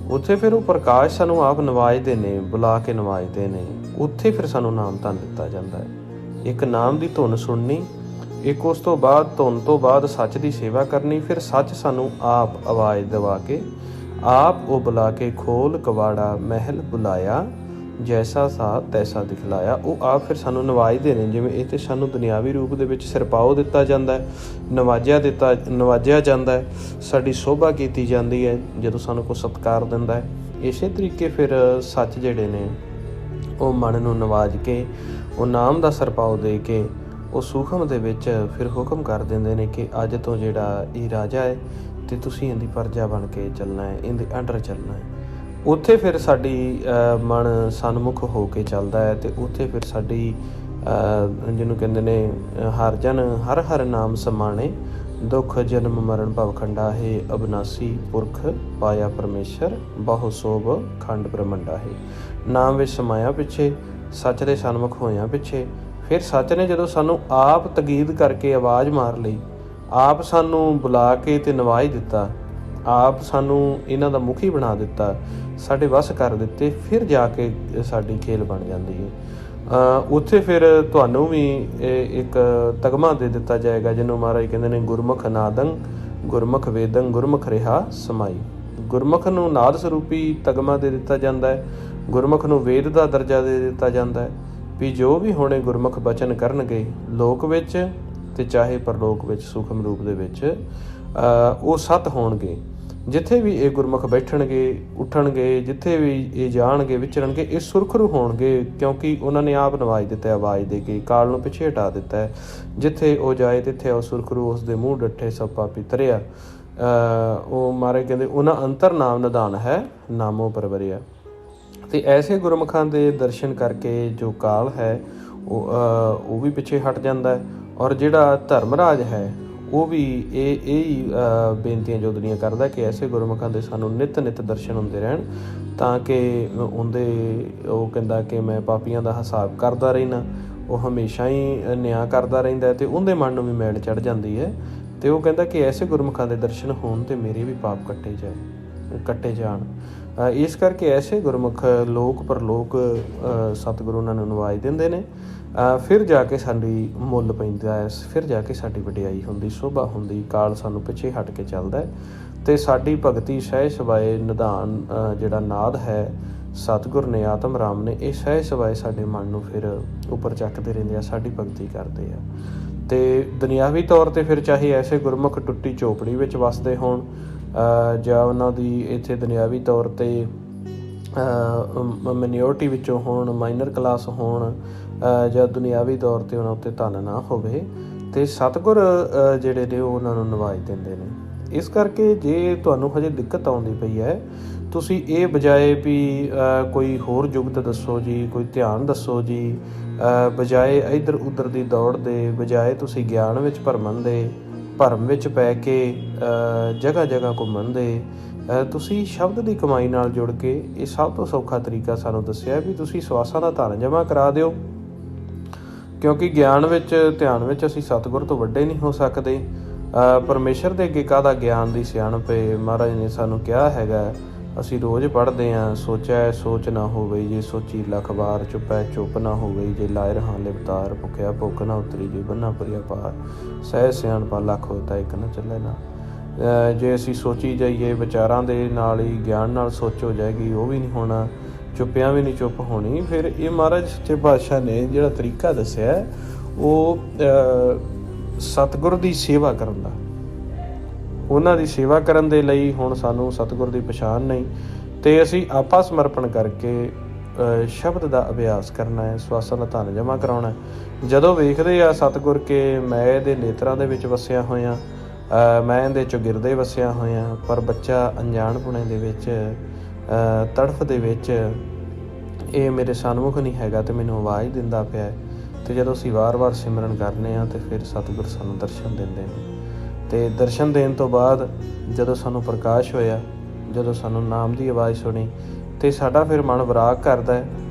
ਉੱਥੇ ਫਿਰ ਉਹ ਪ੍ਰਕਾਸ਼ ਸਾਨੂੰ ਆਪ ਨਵਾਜਦੇ ਨੇ, ਬੁਲਾ ਕੇ ਨਵਾਜਦੇ ਨੇ। ਉੱਥੇ ਫਿਰ ਸਾਨੂੰ ਨਾਮ ਧਨ ਦਿੱਤਾ ਜਾਂਦਾ ਹੈ। ਇੱਕ ਨਾਮ ਦੀ ਧੁਨ ਸੁਣਨੀ, ਇੱਕ ਉਸ ਤੋਂ ਬਾਅਦ ਧੁਨ ਤੋਂ ਬਾਅਦ ਸੱਚ ਦੀ ਸੇਵਾ ਕਰਨੀ। ਫਿਰ ਸੱਚ ਸਾਨੂੰ ਆਪ ਆਵਾਜ਼ ਦਵਾ ਕੇ ਆਪ ਉਹ ਬੁਲਾ ਕੇ ਖੋਲ ਕਵਾੜਾ ਮਹਿਲ ਬੁਲਾਇਆ, ਜੈਸਾ ਸਾ ਤੈਸਾ ਦਿਖਲਾਇਆ। ਉਹ ਆਪ ਫਿਰ ਸਾਨੂੰ ਨਵਾਜਦੇ ਨੇ। ਜਿਵੇਂ ਇਹ ਤੇ ਸਾਨੂੰ ਦੁਨਿਆਵੀ ਰੂਪ ਦੇ ਵਿੱਚ ਸਿਰਪਾਓ ਦਿੱਤਾ ਜਾਂਦਾ ਹੈ, ਨਵਾਜਿਆ ਜਾਂਦਾ ਹੈ, ਸਾਡੀ ਸੋਭਾ ਕੀਤੀ ਜਾਂਦੀ ਹੈ ਜਦੋਂ ਸਾਨੂੰ ਕੋਈ ਸਤਿਕਾਰ ਦਿੰਦਾ ਹੈ। ਇਸੇ ਤਰੀਕੇ ਫਿਰ ਸੱਚ ਜਿਹੜੇ ਨੇ ਉਹ ਮਨ ਨੂੰ ਨਵਾਜ ਕੇ ਉਹ ਨਾਮ ਦਾ ਸਿਰਪਾਓ ਦੇ ਕੇ ਉਹ ਸੂਖਮ ਦੇ ਵਿੱਚ ਫਿਰ ਹੁਕਮ ਕਰ ਦਿੰਦੇ ਨੇ ਕਿ ਅੱਜ ਤੋਂ ਜਿਹੜਾ ਇਹ ਰਾਜਾ ਹੈ ਅਤੇ ਤੁਸੀਂ ਇਹਦੀ ਪ੍ਰਜਾ ਬਣ ਕੇ ਚੱਲਣਾ ਹੈ, ਇਹਦੇ ਅੰਡਰ ਚੱਲਣਾ ਹੈ। ਉੱਥੇ ਫਿਰ ਸਾਡੀ ਮਨ ਸਨਮੁਖ ਹੋ ਕੇ ਚੱਲਦਾ ਹੈ ਅਤੇ ਉੱਥੇ ਫਿਰ ਸਾਡੀ ਜਿਹਨੂੰ ਕਹਿੰਦੇ ਨੇ ਹਰ ਜਨ ਹਰ ਹਰ ਨਾਮ ਸਮਾਣੇ, ਦੁੱਖ ਜਨਮ ਮਰਨ ਭਵਖੰਡਾ ਹੈ, ਅਬਨਾਸੀ ਪੁਰਖ ਪਾਇਆ ਪਰਮੇਸ਼ਰ, ਬਹੁ ਸੋਭ ਖੰਡ ਬ੍ਰਹਮੰਡਾ ਹੈ। ਨਾਮ ਵਿੱਚ ਸਮਾਇਆ ਪਿੱਛੇ, ਸੱਚ ਦੇ ਸਨਮੁਖ ਹੋਇਆਂ ਪਿੱਛੇ, ਫਿਰ ਸੱਚ ਨੇ ਜਦੋਂ ਸਾਨੂੰ ਆਪ ਤਕੀਦ ਕਰਕੇ ਆਵਾਜ਼ ਮਾਰ ਲਈ, ਆਪ ਸਾਨੂੰ ਬੁਲਾ ਕੇ ਅਤੇ ਨਵਾਜ ਦਿੱਤਾ, ਆਪ ਸਾਨੂੰ ਇਹਨਾਂ ਦਾ ਮੁਖੀ ਬਣਾ ਦਿੱਤਾ, ਸਾਡੇ ਵੱਸ ਕਰ ਦਿੱਤੇ, ਫਿਰ ਜਾ ਕੇ ਸਾਡੀ ਖੇਲ ਬਣ ਜਾਂਦੀ ਹੈ। ਉੱਥੇ ਫਿਰ ਤੁਹਾਨੂੰ ਵੀ ਇੱਕ ਤਗਮਾ ਦੇ ਦਿੱਤਾ ਜਾਏਗਾ ਜਿਹਨੂੰ ਮਹਾਰਾਜ ਕਹਿੰਦੇ ਨੇ ਗੁਰਮੁਖ ਨਾਦੰ ਗੁਰਮੁਖ ਵੇਦੰ ਗੁਰਮੁਖ ਰਿਹਾ ਸਮਾਈ। ਗੁਰਮੁਖ ਨੂੰ ਨਾਦ ਸਰੂਪੀ ਤਗਮਾ ਦੇ ਦਿੱਤਾ ਜਾਂਦਾ ਹੈ, ਗੁਰਮੁਖ ਨੂੰ ਵੇਦ ਦਾ ਦਰਜਾ ਦੇ ਦਿੱਤਾ ਜਾਂਦਾ ਹੈ ਵੀ ਜੋ ਵੀ ਹੁਣੇ ਗੁਰਮੁਖ ਬਚਨ ਕਰਨਗੇ ਲੋਕ ਵਿੱਚ ਅਤੇ ਚਾਹੇ ਪਰਲੋਕ ਵਿੱਚ ਸੂਖਮ ਰੂਪ ਦੇ ਵਿੱਚ ਉਹ ਸਤ ਹੋਣਗੇ। ਜਿੱਥੇ ਵੀ ਇਹ ਗੁਰਮੁਖ ਬੈਠਣਗੇ ਉੱਠਣਗੇ, ਜਿੱਥੇ ਵੀ ਇਹ ਜਾਣਗੇ ਵਿਚਰਨਗੇ, ਇਹ ਸੁਰਖਰੂ ਹੋਣਗੇ ਕਿਉਂਕਿ ਉਹਨਾਂ ਨੇ ਆਪ ਨਵਾਜ ਦਿੱਤਾ ਆਵਾਜ਼ ਦੇ ਕੇ, ਕਾਲ ਨੂੰ ਪਿੱਛੇ ਹਟਾ ਦਿੱਤਾ ਹੈ। ਜਿੱਥੇ ਉਹ ਜਾਏ ਤਿੱਥੇ ਉਹ ਸੁਰਖਰੂ, ਉਸ ਦੇ ਮੂੰਹ ਡੱਠੇ ਸਭ ਪਾਪੀ ਤਰਿਆ। ਉਹ ਮਹਾਰਾਜ ਕਹਿੰਦੇ ਉਹਨਾਂ ਅੰਤਰ ਨਾਮ ਨਿਧਾਨ ਹੈ, ਨਾਮੋ ਪਰਵਰਿਆ। ਅਤੇ ਐਸੇ ਗੁਰਮੁਖਾਂ ਦੇ ਦਰਸ਼ਨ ਕਰਕੇ ਜੋ ਕਾਲ ਹੈ ਉਹ ਵੀ ਪਿੱਛੇ ਹਟ ਜਾਂਦਾ ਹੈ। ਔਰ ਜਿਹੜਾ ਧਰਮਰਾਜ ਹੈ ਉਹ ਵੀ ਇਹ ਹੀ ਬੇਨਤੀਆਂ ਜੋਦੜੀਆਂ ਕਰਦਾ ਕਿ ਐਸੇ ਗੁਰਮੁਖਾਂ ਦੇ ਸਾਨੂੰ ਨਿੱਤ ਨਿੱਤ ਦਰਸ਼ਨ ਹੁੰਦੇ ਰਹਿਣ ਤਾਂ ਕਿ ਉਹ ਕਹਿੰਦਾ ਕਿ ਮੈਂ ਪਾਪੀਆਂ ਦਾ ਹਿਸਾਬ ਕਰਦਾ ਰਹਿਣਾ। ਉਹ ਹਮੇਸ਼ਾ ਹੀ ਨਿਆਂ ਕਰਦਾ ਰਹਿੰਦਾ ਅਤੇ ਉਹਦੇ ਮਨ ਨੂੰ ਵੀ ਮੈਲ ਚੜ੍ਹ ਜਾਂਦੀ ਹੈ। ਅਤੇ ਉਹ ਕਹਿੰਦਾ ਕਿ ਐਸੇ ਗੁਰਮੁਖਾਂ ਦੇ ਦਰਸ਼ਨ ਹੋਣ ਅਤੇ ਮੇਰੇ ਵੀ ਪਾਪ ਕੱਟੇ ਜਾਣ। ਇਸ ਕਰਕੇ ਐਸੇ ਗੁਰਮੁਖ ਲੋਕ ਪਰਲੋਕ ਸਤਿਗੁਰੂ ਉਹਨਾਂ ਨੂੰ ਨਵਾਜ ਦਿੰਦੇ ਨੇ। ਫਿਰ ਜਾ ਕੇ ਸਾਡੀ ਮੁੱਲ ਪੈਂਦਾ ਹੈ, ਫਿਰ ਜਾ ਕੇ ਸਾਡੀ ਵਡਿਆਈ ਹੁੰਦੀ, ਸ਼ੋਭਾ ਹੁੰਦੀ, ਕਾਲ ਸਾਨੂੰ ਪਿੱਛੇ ਹਟ ਕੇ ਚੱਲਦਾ ਹੈ ਅਤੇ ਸਾਡੀ ਭਗਤੀ ਸਹਿ ਸਵਾਏ ਨਿਧਾਨ ਜਿਹੜਾ ਨਾਦ ਹੈ ਸਤਿਗੁਰ ਨੇ ਆਤਮ ਰਾਮ ਨੇ, ਇਹ ਸਹਿ ਸਵਾਏ ਸਾਡੇ ਮਨ ਨੂੰ ਫਿਰ ਉੱਪਰ ਚੱਕਦੇ ਰਹਿੰਦੇ ਆ, ਸਾਡੀ ਭਗਤੀ ਕਰਦੇ ਆ। ਅਤੇ ਦੁਨਿਆਵੀ ਤੌਰ 'ਤੇ ਫਿਰ ਚਾਹੇ ਐਸੇ ਗੁਰਮੁਖ ਟੁੱਟੀ ਝੋਪੜੀ ਵਿੱਚ ਵੱਸਦੇ ਹੋਣ ਜਾਂ ਉਹਨਾਂ ਦੀ ਇੱਥੇ ਦੁਨਿਆਵੀ ਤੌਰ 'ਤੇ ਮਿਨੋਰਟੀ ਵਿੱਚੋਂ ਹੋਣ, ਮਾਈਨਰ ਕਲਾਸ ਹੋਣ, ਜਾਂ ਦੁਨਿਆਵੀ ਤੌਰ 'ਤੇ ਉਹਨਾਂ ਉੱਤੇ ਧਨ ਨਾ ਹੋਵੇ, ਅਤੇ ਸਤਿਗੁਰ ਜਿਹੜੇ ਨੇ ਉਹ ਉਹਨਾਂ ਨੂੰ ਨਵਾਜ ਦਿੰਦੇ ਨੇ। ਇਸ ਕਰਕੇ ਜੇ ਤੁਹਾਨੂੰ ਹਜੇ ਦਿੱਕਤ ਆਉਂਦੀ ਪਈ ਹੈ, ਤੁਸੀਂ ਇਹ ਬਜਾਏ ਵੀ ਕੋਈ ਹੋਰ ਜੁਗਤ ਦੱਸੋ ਜੀ, ਕੋਈ ਧਿਆਨ ਦੱਸੋ ਜੀ, ਬਜਾਏ ਇੱਧਰ ਉੱਧਰ ਦੀ ਦੌੜ ਦੇ ਬਜਾਏ ਤੁਸੀਂ ਗਿਆਨ ਵਿੱਚ ਭਰਮ ਵਿੱਚ ਪੈ ਕੇ ਜਗ੍ਹਾ ਜਗ੍ਹਾ ਘੁੰਮਣ ਦੇ, ਤੁਸੀਂ ਸ਼ਬਦ ਦੀ ਕਮਾਈ ਨਾਲ ਜੁੜ ਕੇ ਇਹ ਸਭ ਤੋਂ ਸੌਖਾ ਤਰੀਕਾ ਸਾਨੂੰ ਦੱਸਿਆ ਵੀ ਤੁਸੀਂ ਸਵਾਸਾਂ ਦਾ ਧਨ ਜਮ੍ਹਾਂ ਕਰਾ ਦਿਓ। ਕਿਉਂਕਿ ਗਿਆਨ ਵਿੱਚ ਧਿਆਨ ਵਿੱਚ ਅਸੀਂ ਸਤਿਗੁਰ ਤੋਂ ਵੱਡੇ ਨਹੀਂ ਹੋ ਸਕਦੇ। ਪਰਮੇਸ਼ਰ ਦੇ ਅੱਗੇ ਕਾਹਦਾ ਗਿਆਨ ਦੀ ਸਿਆਣਪ ਹੈ। ਮਹਾਰਾਜ ਨੇ ਸਾਨੂੰ ਕਿਹਾ ਹੈਗਾ ਅਸੀਂ ਰੋਜ਼ ਪੜ੍ਹਦੇ ਹਾਂ, ਸੋਚਿਆ ਸੋਚ ਨਾ ਹੋ ਗਈ ਜੇ ਸੋਚੀ ਲੱਖ ਵਾਰ, ਚੁੱਪੈ ਚੁੱਪ ਨਾ ਹੋ ਗਈ ਜੇ ਲਾਇ ਰਹਾਂ ਲਿਵਤਾਰ, ਭੁੱਖਿਆ ਭੁੱਖ ਨਾ ਉਤਰੀ ਜੇ ਬੰਨਾ ਭਰਿਆ ਪਾਰ, ਸਹਿ ਸਿਆਣਪਾ ਲੱਖ ਹੋਏ ਤਾਂ ਇੱਕ ਨਾ ਚੱਲੇ ਨਾ। ਜੇ ਅਸੀਂ ਸੋਚੀ ਜਾਈਏ ਵਿਚਾਰਾਂ ਦੇ ਨਾਲ ਹੀ, ਗਿਆਨ ਨਾਲ ਸੋਚ ਹੋ ਜਾਏਗੀ, ਉਹ ਵੀ ਨਹੀਂ ਹੋਣਾ, ਚੁੱਪਿਆਂ ਵੀ ਨਹੀਂ ਚੁੱਪ ਹੋਣੀ। ਫਿਰ ਇਹ ਮਹਾਰਾਜ ਸੱਚੇ ਪਾਤਸ਼ਾਹ ਨੇ ਜਿਹੜਾ ਤਰੀਕਾ ਦੱਸਿਆ ਉਹ ਸਤਿਗੁਰ ਦੀ ਸੇਵਾ ਕਰਨ ਦਾ। ਉਹਨਾਂ ਦੀ ਸੇਵਾ ਕਰਨ ਦੇ ਲਈ ਹੁਣ ਸਾਨੂੰ ਸਤਿਗੁਰ ਦੀ ਪਛਾਣ ਨਹੀਂ, ਅਤੇ ਅਸੀਂ ਆਪਾ ਸਮਰਪਣ ਕਰਕੇ ਸ਼ਬਦ ਦਾ ਅਭਿਆਸ ਕਰਨਾ ਹੈ, ਸਵਾਸਾਂ ਦਾ ਧਨ ਜਮ੍ਹਾਂ ਕਰਾਉਣਾ। ਜਦੋਂ ਵੇਖਦੇ ਆ ਸਤਿਗੁਰ ਕਿ ਮੈਂ ਇਹਦੇ ਨੇਤਰਾਂ ਦੇ ਵਿੱਚ ਵਸਿਆ ਹੋਇਆ, ਮੈਂ ਇਹਦੇ ਚੌਗਿਰਦੇ ਵਸਿਆ ਹੋਇਆ, ਪਰ ਬੱਚਾ ਅਣਜਾਣਪੁਣੇ ਦੇ ਵਿੱਚ, ਤੜਫ ਦੇ ਵਿੱਚ ਇਹ ਮੇਰੇ ਸਨਮੁਖ ਨਹੀਂ ਹੈਗਾ ਅਤੇ ਮੈਨੂੰ ਆਵਾਜ਼ ਦਿੰਦਾ ਪਿਆ। ਅਤੇ ਜਦੋਂ ਅਸੀਂ ਵਾਰ-ਵਾਰ ਸਿਮਰਨ ਕਰਨੇ ਹਾਂ ਅਤੇ ਫਿਰ ਸਤਿਗੁਰ ਸਾਨੂੰ ਦਰਸ਼ਨ ਦਿੰਦੇ ਨੇ। ਅਤੇ ਦਰਸ਼ਨ ਦੇਣ ਤੋਂ ਬਾਅਦ ਜਦੋਂ ਸਾਨੂੰ ਪ੍ਰਕਾਸ਼ ਹੋਇਆ, ਜਦੋਂ ਸਾਨੂੰ ਨਾਮ ਦੀ ਆਵਾਜ਼ ਸੁਣੀ, ਅਤੇ ਸਾਡਾ ਫਿਰ ਮਨ ਵਿਰਾਗ ਕਰਦਾ ਹੈ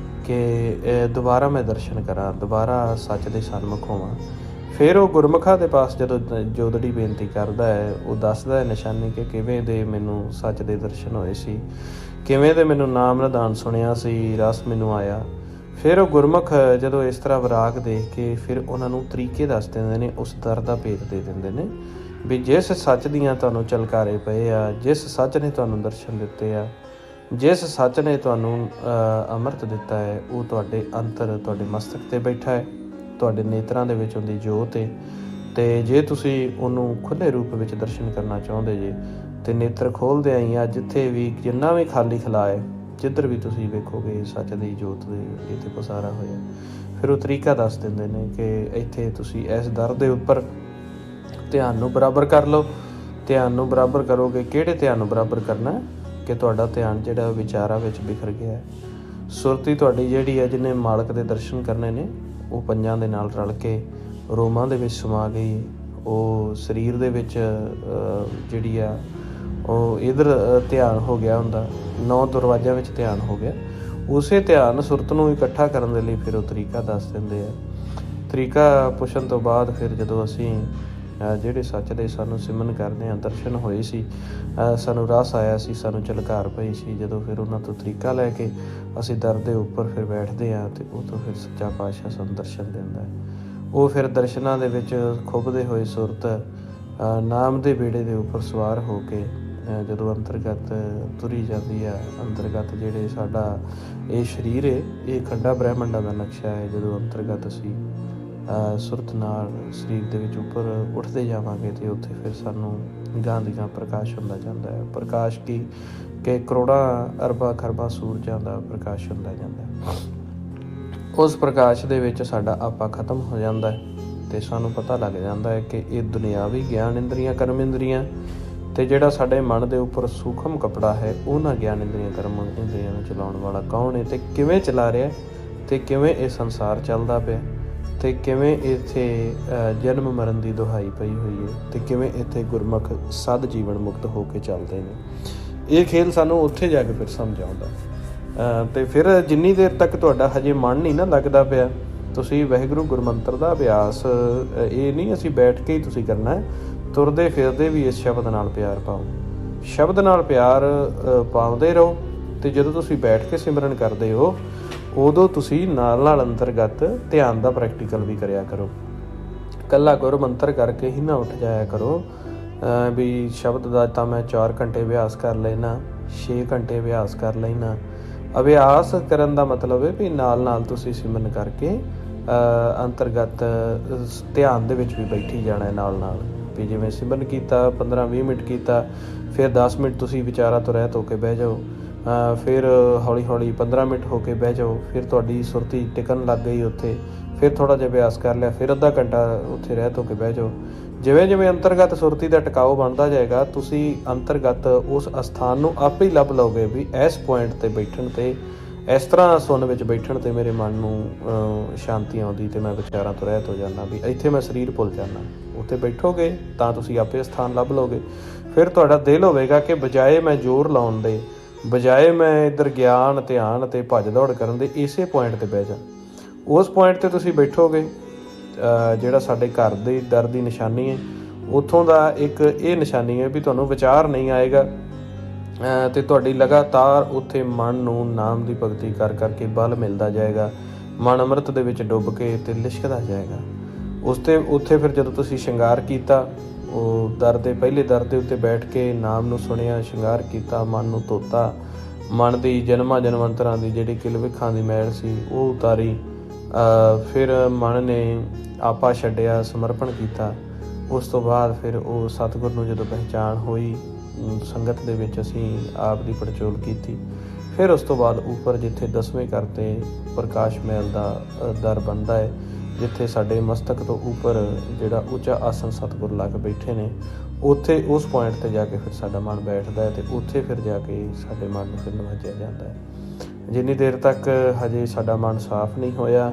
ਕਿ ਦੁਬਾਰਾ ਮੈਂ ਦਰਸ਼ਨ ਕਰਾਂ, ਦੁਬਾਰਾ ਸੱਚ ਦੇ ਸਨਮੁਖ ਹੋਵਾਂ। ਫਿਰ ਉਹ ਗੁਰਮੁਖਾਂ ਦੇ ਪਾਸ ਜਦੋਂ ਜੋਦੜੀ ਬੇਨਤੀ ਕਰਦਾ ਹੈ, ਉਹ ਦੱਸਦਾ ਹੈ ਨਿਸ਼ਾਨੀ ਕਿ ਕਿਵੇਂ ਦੇ ਮੈਨੂੰ ਸੱਚ ਦੇ ਦਰਸ਼ਨ ਹੋਏ ਸੀ, ਕਿਵੇਂ ਦੇ ਮੈਨੂੰ ਨਾਮ ਨਿਧਾਨ ਸੁਣਿਆ ਸੀ, ਰਸ ਮੈਨੂੰ ਆਇਆ। ਫਿਰ ਉਹ ਗੁਰਮੁਖ ਜਦੋਂ ਇਸ ਤਰ੍ਹਾਂ ਵਿਰਾਗ ਦੇਖ ਕੇ ਫਿਰ ਉਹਨਾਂ ਨੂੰ ਤਰੀਕੇ ਦੱਸ ਦਿੰਦੇ ਨੇ, ਉਸ ਦਰ ਦਾ ਭੇਦ ਦੇ ਦਿੰਦੇ ਨੇ ਵੀ ਜਿਸ ਸੱਚ ਦੀਆਂ ਤੁਹਾਨੂੰ ਝਲਕਾਰੇ ਪਏ ਆ, ਜਿਸ ਸੱਚ ਨੇ ਤੁਹਾਨੂੰ ਦਰਸ਼ਨ ਦਿੱਤੇ ਆ, ਜਿਸ ਸੱਚ ਨੇ ਤੁਹਾਨੂੰ ਅੰਮ੍ਰਿਤ ਦਿੱਤਾ ਹੈ, ਉਹ ਤੁਹਾਡੇ ਅੰਤਰ, ਤੁਹਾਡੇ ਮਸਤਕ 'ਤੇ ਬੈਠਾ ਹੈ, ਤੁਹਾਡੇ ਨੇਤਰਾਂ ਦੇ ਵਿੱਚ ਉਹਦੀ ਜੋਤ ਹੈ। ਅਤੇ ਜੇ ਤੁਸੀਂ ਉਹਨੂੰ ਖੁੱਲ੍ਹੇ ਰੂਪ ਵਿੱਚ ਦਰਸ਼ਨ ਕਰਨਾ ਚਾਹੁੰਦੇ ਜੇ ਅਤੇ ਨੇਤਰ ਖੋਲ੍ਹਦੇ ਆਈ ਆ, ਜਿੱਥੇ ਵੀ ਜਿੰਨਾ ਵੀ ਖਾਲੀ ਖਲਾ ਹੈ, ਜਿੱਧਰ ਵੀ ਤੁਸੀਂ ਵੇਖੋਗੇ ਸੱਚ ਦੀ ਜੋਤ ਦੇ ਇੱਥੇ ਪਸਾਰਾ ਹੋਇਆ। ਫਿਰ ਉਹ ਤਰੀਕਾ ਦੱਸ ਦਿੰਦੇ ਨੇ ਕਿ ਇੱਥੇ ਤੁਸੀਂ ਇਸ ਦਰ ਦੇ ਉੱਪਰ ਧਿਆਨ ਨੂੰ ਬਰਾਬਰ ਕਰ ਲਓ। ਧਿਆਨ ਨੂੰ ਬਰਾਬਰ ਕਰੋਗੇ, ਕਿਹੜੇ ਧਿਆਨ ਨੂੰ ਬਰਾਬਰ ਕਰਨਾ ਕਿ ਤੁਹਾਡਾ ਧਿਆਨ ਜਿਹੜਾ ਵਿਚਾਰਾਂ ਵਿੱਚ ਬਿਖਰ ਗਿਆ, ਸੁਰਤੀ ਤੁਹਾਡੀ ਜਿਹੜੀ ਹੈ ਜਿਹਨੇ ਮਾਲਕ ਦੇ ਦਰਸ਼ਨ ਕਰਨੇ ਨੇ, ਉਹ ਪੰਜਾਂ ਦੇ ਨਾਲ ਰਲ ਕੇ ਰੋਮਾਂ ਦੇ ਵਿੱਚ ਸਮਾ ਗਈ। ਉਹ ਸਰੀਰ ਦੇ ਵਿੱਚ ਜਿਹੜੀ ਆ ਉਹ ਇੱਧਰ ਧਿਆਨ ਹੋ ਗਿਆ ਹੁੰਦਾ, 9 ਦਰਵਾਜ਼ਿਆਂ ਵਿੱਚ ਧਿਆਨ ਹੋ ਗਿਆ। ਉਸੇ ਧਿਆਨ ਸੁਰਤ ਨੂੰ ਇਕੱਠਾ ਕਰਨ ਦੇ ਲਈ ਫਿਰ ਉਹ ਤਰੀਕਾ ਦੱਸ ਦਿੰਦੇ ਆ। ਤਰੀਕਾ ਪੁੱਛਣ ਤੋਂ ਬਾਅਦ ਫਿਰ ਜਦੋਂ ਅਸੀਂ ਜਿਹੜੇ ਸੱਚ ਦੇ ਸਾਨੂੰ ਸਿਮਰਨ ਕਰਦੇ ਹਾਂ, ਦਰਸ਼ਨ ਹੋਏ ਸੀ, ਸਾਨੂੰ ਰਸ ਆਇਆ ਸੀ, ਸਾਨੂੰ ਝਲਕਾਰ ਪਈ ਸੀ, ਜਦੋਂ ਫਿਰ ਉਹਨਾਂ ਤੋਂ ਤਰੀਕਾ ਲੈ ਕੇ ਅਸੀਂ ਦਰ ਦੇ ਉੱਪਰ ਫਿਰ ਬੈਠਦੇ ਹਾਂ ਅਤੇ ਉਹ ਤੋਂ ਫਿਰ ਸੱਚਾ ਪਾਤਸ਼ਾਹ ਸਾਨੂੰ ਦਰਸ਼ਨ ਦਿੰਦਾ ਹੈ। ਉਹ ਫਿਰ ਦਰਸ਼ਨਾਂ ਦੇ ਵਿੱਚ ਖੁੱਭਦੇ ਹੋਏ ਸੁਰਤ ਨਾਮ ਦੇ ਬੇੜੇ ਦੇ ਉੱਪਰ ਸਵਾਰ ਹੋ ਕੇ ਜਦੋਂ ਅੰਤਰਗਤ ਤੁਰੀ ਜਾਂਦੀ ਹੈ। ਅੰਤਰਗਤ ਜਿਹੜੇ ਸਾਡਾ ਇਹ ਸਰੀਰ ਹੈ, ਇਹ ਖੰਡਾ ਬ੍ਰਹਿਮੰਡਾਂ ਦਾ ਨਕਸ਼ਾ ਹੈ। ਜਦੋਂ ਅੰਤਰਗਤ ਅਸੀਂ ਸੁਰਤ ਨਾਲ ਸਰੀਰ ਦੇ ਵਿੱਚ ਉੱਪਰ ਉੱਠਦੇ ਜਾਵਾਂਗੇ ਅਤੇ ਉੱਥੇ ਫਿਰ ਸਾਨੂੰ ਗਾਂ ਦੀ ਗਾਂ ਪ੍ਰਕਾਸ਼ ਹੁੰਦਾ ਜਾਂਦਾ ਹੈ। ਪ੍ਰਕਾਸ਼ ਕਿ ਕਰੋੜਾਂ ਅਰਬਾਂ ਖਰਬਾਂ ਸੂਰਜਾਂ ਦਾ ਪ੍ਰਕਾਸ਼ ਹੁੰਦਾ ਜਾਂਦਾ। ਉਸ ਪ੍ਰਕਾਸ਼ ਦੇ ਵਿੱਚ ਸਾਡਾ ਆਪਾ ਖਤਮ ਹੋ ਜਾਂਦਾ ਹੈ ਅਤੇ ਸਾਨੂੰ ਪਤਾ ਲੱਗ ਜਾਂਦਾ ਹੈ ਕਿ ਇਹ ਦੁਨਿਆਵੀ ਗਿਆਨ ਇੰਦਰੀਆਂ, ਕਰਮ ਇੰਦਰੀਆਂ ਅਤੇ ਜਿਹੜਾ ਸਾਡੇ ਮਨ ਦੇ ਉੱਪਰ ਸੂਖਮ ਕੱਪੜਾ ਹੈ, ਉਹਨਾਂ ਗਿਆਨ ਇੰਦਰੀਆਂ, ਕਰਮ ਇੰਦਰੀਆਂ ਨੂੰ ਚਲਾਉਣ ਵਾਲਾ ਕੌਣ ਹੈ ਅਤੇ ਕਿਵੇਂ ਚਲਾ ਰਿਹਾ ਅਤੇ ਕਿਵੇਂ ਇਹ ਸੰਸਾਰ ਚੱਲਦਾ ਪਿਆ ਅਤੇ ਕਿਵੇਂ ਇੱਥੇ ਜਨਮ ਮਰਨ ਦੀ ਦੁਹਾਈ ਪਈ ਹੋਈ ਹੈ ਅਤੇ ਕਿਵੇਂ ਇੱਥੇ ਗੁਰਮੁਖ ਸਦ ਜੀਵਨ ਮੁਕਤ ਹੋ ਕੇ ਚੱਲਦੇ ਨੇ। ਇਹ ਖੇਲ ਸਾਨੂੰ ਉੱਥੇ ਜਾ ਕੇ ਫਿਰ ਸਮਝ ਆਉਂਦਾ। ਅਤੇ ਫਿਰ ਜਿੰਨੀ ਦੇਰ ਤੱਕ ਤੁਹਾਡਾ ਹਜੇ ਮਨ ਨਹੀਂ ਨਾ ਲੱਗਦਾ ਪਿਆ, ਤੁਸੀਂ ਵਾਹਿਗੁਰੂ ਗੁਰਮੰਤਰ ਦਾ ਅਭਿਆਸ ਇਹ ਨਹੀਂ ਅਸੀਂ ਬੈਠ ਕੇ ਹੀ ਤੁਸੀਂ ਕਰਨਾ ਹੈ, ਤੁਰਦੇ ਫਿਰਦੇ ਵੀ ਇਸ ਸ਼ਬਦ ਨਾਲ ਪਿਆਰ ਪਾਓ। ਸ਼ਬਦ ਨਾਲ ਪਿਆਰ ਪਾਉਂਦੇ ਰਹੋ ਅਤੇ ਜਦੋਂ ਤੁਸੀਂ ਬੈਠ ਕੇ ਸਿਮਰਨ ਕਰਦੇ ਹੋ, ਉਦੋਂ ਤੁਸੀਂ ਨਾਲ ਅੰਤਰਗਤ ਧਿਆਨ ਦਾ ਪ੍ਰੈਕਟੀਕਲ ਵੀ ਕਰਿਆ ਕਰੋ। ਇਕੱਲਾ ਗੁਰਮੰਤਰ ਕਰਕੇ ਹੀ ਨਾ ਉੱਠ ਜਾਇਆ ਕਰੋ ਵੀ ਸ਼ਬਦ ਦਾ ਤਾਂ ਮੈਂ 4 ਘੰਟੇ ਅਭਿਆਸ ਕਰ ਲੈਣਾ, 6 ਘੰਟੇ ਅਭਿਆਸ ਕਰ ਲੈਣਾ। ਅਭਿਆਸ ਕਰਨ ਦਾ ਮਤਲਬ ਹੈ ਵੀ ਨਾਲ ਤੁਸੀਂ ਸਿਮਰਨ ਕਰਕੇ ਅੰਤਰਗਤ ਧਿਆਨ ਦੇ ਵਿੱਚ ਵੀ ਬੈਠੀ ਜਾਣਾ ਨਾਲ ਵੀ ਜਿਵੇਂ ਸਿਮਰਨ ਕੀਤਾ 15-20 ਮਿੰਟ ਕੀਤਾ, ਫਿਰ 10 ਮਿੰਟ ਤੁਸੀਂ ਵਿਚਾਰਾਂ ਤੋਂ ਰਹਿਤ ਹੋ ਕੇ ਬਹਿ ਜਾਓ, ਫਿਰ ਹੌਲੀ 15 ਮਿੰਟ ਹੋ ਕੇ ਬਹਿ ਜਾਓ, ਫਿਰ ਤੁਹਾਡੀ ਸੁਰਤੀ ਟਿਕਣ ਲੱਗ ਗਈ ਉੱਥੇ, ਫਿਰ ਥੋੜ੍ਹਾ ਜਿਹਾ ਅਭਿਆਸ ਕਰ ਲਿਆ, ਫਿਰ ਅੱਧਾ ਘੰਟਾ ਉੱਥੇ ਰਹਿਤ ਹੋ ਕੇ ਬਹਿ ਜਾਓ। ਜਿਵੇਂ ਅੰਤਰਗਤ ਸੁਰਤੀ ਦਾ ਟਿਕਾਓ ਬਣਦਾ ਜਾਏਗਾ, ਤੁਸੀਂ ਅੰਤਰਗਤ ਉਸ ਅਸਥਾਨ ਨੂੰ ਆਪੇ ਹੀ ਲੱਭ ਲਓਗੇ ਵੀ ਇਸ ਪੁਆਇੰਟ 'ਤੇ ਬੈਠਣ 'ਤੇ, ਇਸ ਤਰ੍ਹਾਂ ਸੁਣ ਵਿੱਚ ਬੈਠਣ 'ਤੇ ਮੇਰੇ ਮਨ ਨੂੰ ਸ਼ਾਂਤੀ ਆਉਂਦੀ ਅਤੇ ਮੈਂ ਵਿਚਾਰਾਂ ਤੋਂ ਰਹਿਤ ਹੋ ਜਾਂਦਾ, ਵੀ ਇੱਥੇ ਮੈਂ ਸਰੀਰ ਭੁੱਲ ਜਾਂਦਾ। ਉੱਥੇ ਬੈਠੋਗੇ ਤਾਂ ਤੁਸੀਂ ਆਪੇ ਸਥਾਨ ਲੱਭ ਲਓਗੇ। ਫਿਰ ਤੁਹਾਡਾ ਦਿਲ ਹੋਵੇਗਾ ਕਿ ਬਜਾਏ ਮੈਂ ਜ਼ੋਰ ਲਾਉਣ ਦੇ, ਬਜਾਏ ਮੈਂ ਇੱਧਰ ਗਿਆਨ, ਧਿਆਨ ਅਤੇ ਭੱਜ ਦੌੜ ਕਰਨ ਦੇ, ਇਸੇ ਪੁਆਇੰਟ 'ਤੇ ਬਹਿ ਜਾ। ਉਸ ਪੁਆਇੰਟ 'ਤੇ ਤੁਸੀਂ ਬੈਠੋਗੇ, ਜਿਹੜਾ ਸਾਡੇ ਘਰ ਦੇ ਦਰ ਦੀ ਨਿਸ਼ਾਨੀ ਹੈ, ਉੱਥੋਂ ਦਾ ਇੱਕ ਇਹ ਨਿਸ਼ਾਨੀ ਹੈ ਵੀ ਤੁਹਾਨੂੰ ਵਿਚਾਰ ਨਹੀਂ ਆਏਗਾ, ਅਤੇ ਤੁਹਾਡੀ ਲਗਾਤਾਰ ਉੱਥੇ ਮਨ ਨੂੰ ਨਾਮ ਦੀ ਭਗਤੀ ਕਰ ਕਰਕੇ ਬਲ ਮਿਲਦਾ ਜਾਏਗਾ। ਮਨ ਅੰਮ੍ਰਿਤ ਦੇ ਵਿੱਚ ਡੁੱਬ ਕੇ ਅਤੇ ਲਿਸ਼ਕਦਾ ਜਾਏਗਾ। ਉੱਥੇ ਫਿਰ ਜਦੋਂ ਤੁਸੀਂ ਸ਼ਿੰਗਾਰ ਕੀਤਾ, ਉਹ ਪਹਿਲੇ ਦਰ ਦੇ ਉੱਤੇ ਬੈਠ ਕੇ ਨਾਮ ਨੂੰ ਸੁਣਿਆ, ਸ਼ਿੰਗਾਰ ਕੀਤਾ, ਮਨ ਨੂੰ ਧੋਤਾ, ਮਨ ਦੀ ਜਨਮਾਂ ਜਨਮੰਤਰਾਂ ਦੀ ਜਿਹੜੀ ਕਿਲਵਿਖਾਂ ਦੀ ਮੈਲ ਸੀ ਉਹ ਉਤਾਰੀ। ਫਿਰ ਮਨ ਨੇ ਆਪਾ ਛੱਡਿਆ, ਸਮਰਪਣ ਕੀਤਾ। ਉਸ ਤੋਂ ਬਾਅਦ ਫਿਰ ਉਹ ਸਤਿਗੁਰ ਨੂੰ ਜਦੋਂ ਪਹਿਚਾਣ ਹੋਈ, ਸੰਗਤ ਦੇ ਵਿੱਚ ਅਸੀਂ ਆਪ ਦੀ ਪੜਚੋਲ ਕੀਤੀ। ਫਿਰ ਉਸ ਤੋਂ ਬਾਅਦ ਉੱਪਰ ਜਿੱਥੇ 10ਵੇਂ ਘਰ 'ਤੇ ਪ੍ਰਕਾਸ਼ ਮਹਿਲ ਦਾ ਦਰ ਬਣਦਾ ਹੈ, ਜਿੱਥੇ ਸਾਡੇ ਮਸਤਕ ਤੋਂ ਉੱਪਰ ਜਿਹੜਾ ਉੱਚਾ ਆਸਣ ਸਤਿਗੁਰ ਲਾ ਕੇ ਬੈਠੇ ਨੇ, ਉੱਥੇ ਉਸ ਪੁਆਇੰਟ 'ਤੇ ਜਾ ਕੇ ਫਿਰ ਸਾਡਾ ਮਨ ਬੈਠਦਾ ਹੈ ਅਤੇ ਉੱਥੇ ਫਿਰ ਜਾ ਕੇ ਸਾਡੇ ਮਨ ਨੂੰ ਫਿਰ ਨਵਾਜਿਆ ਜਾਂਦਾ ਹੈ। ਜਿੰਨੀ ਦੇਰ ਤੱਕ ਹਜੇ ਸਾਡਾ ਮਨ ਸਾਫ਼ ਨਹੀਂ ਹੋਇਆ,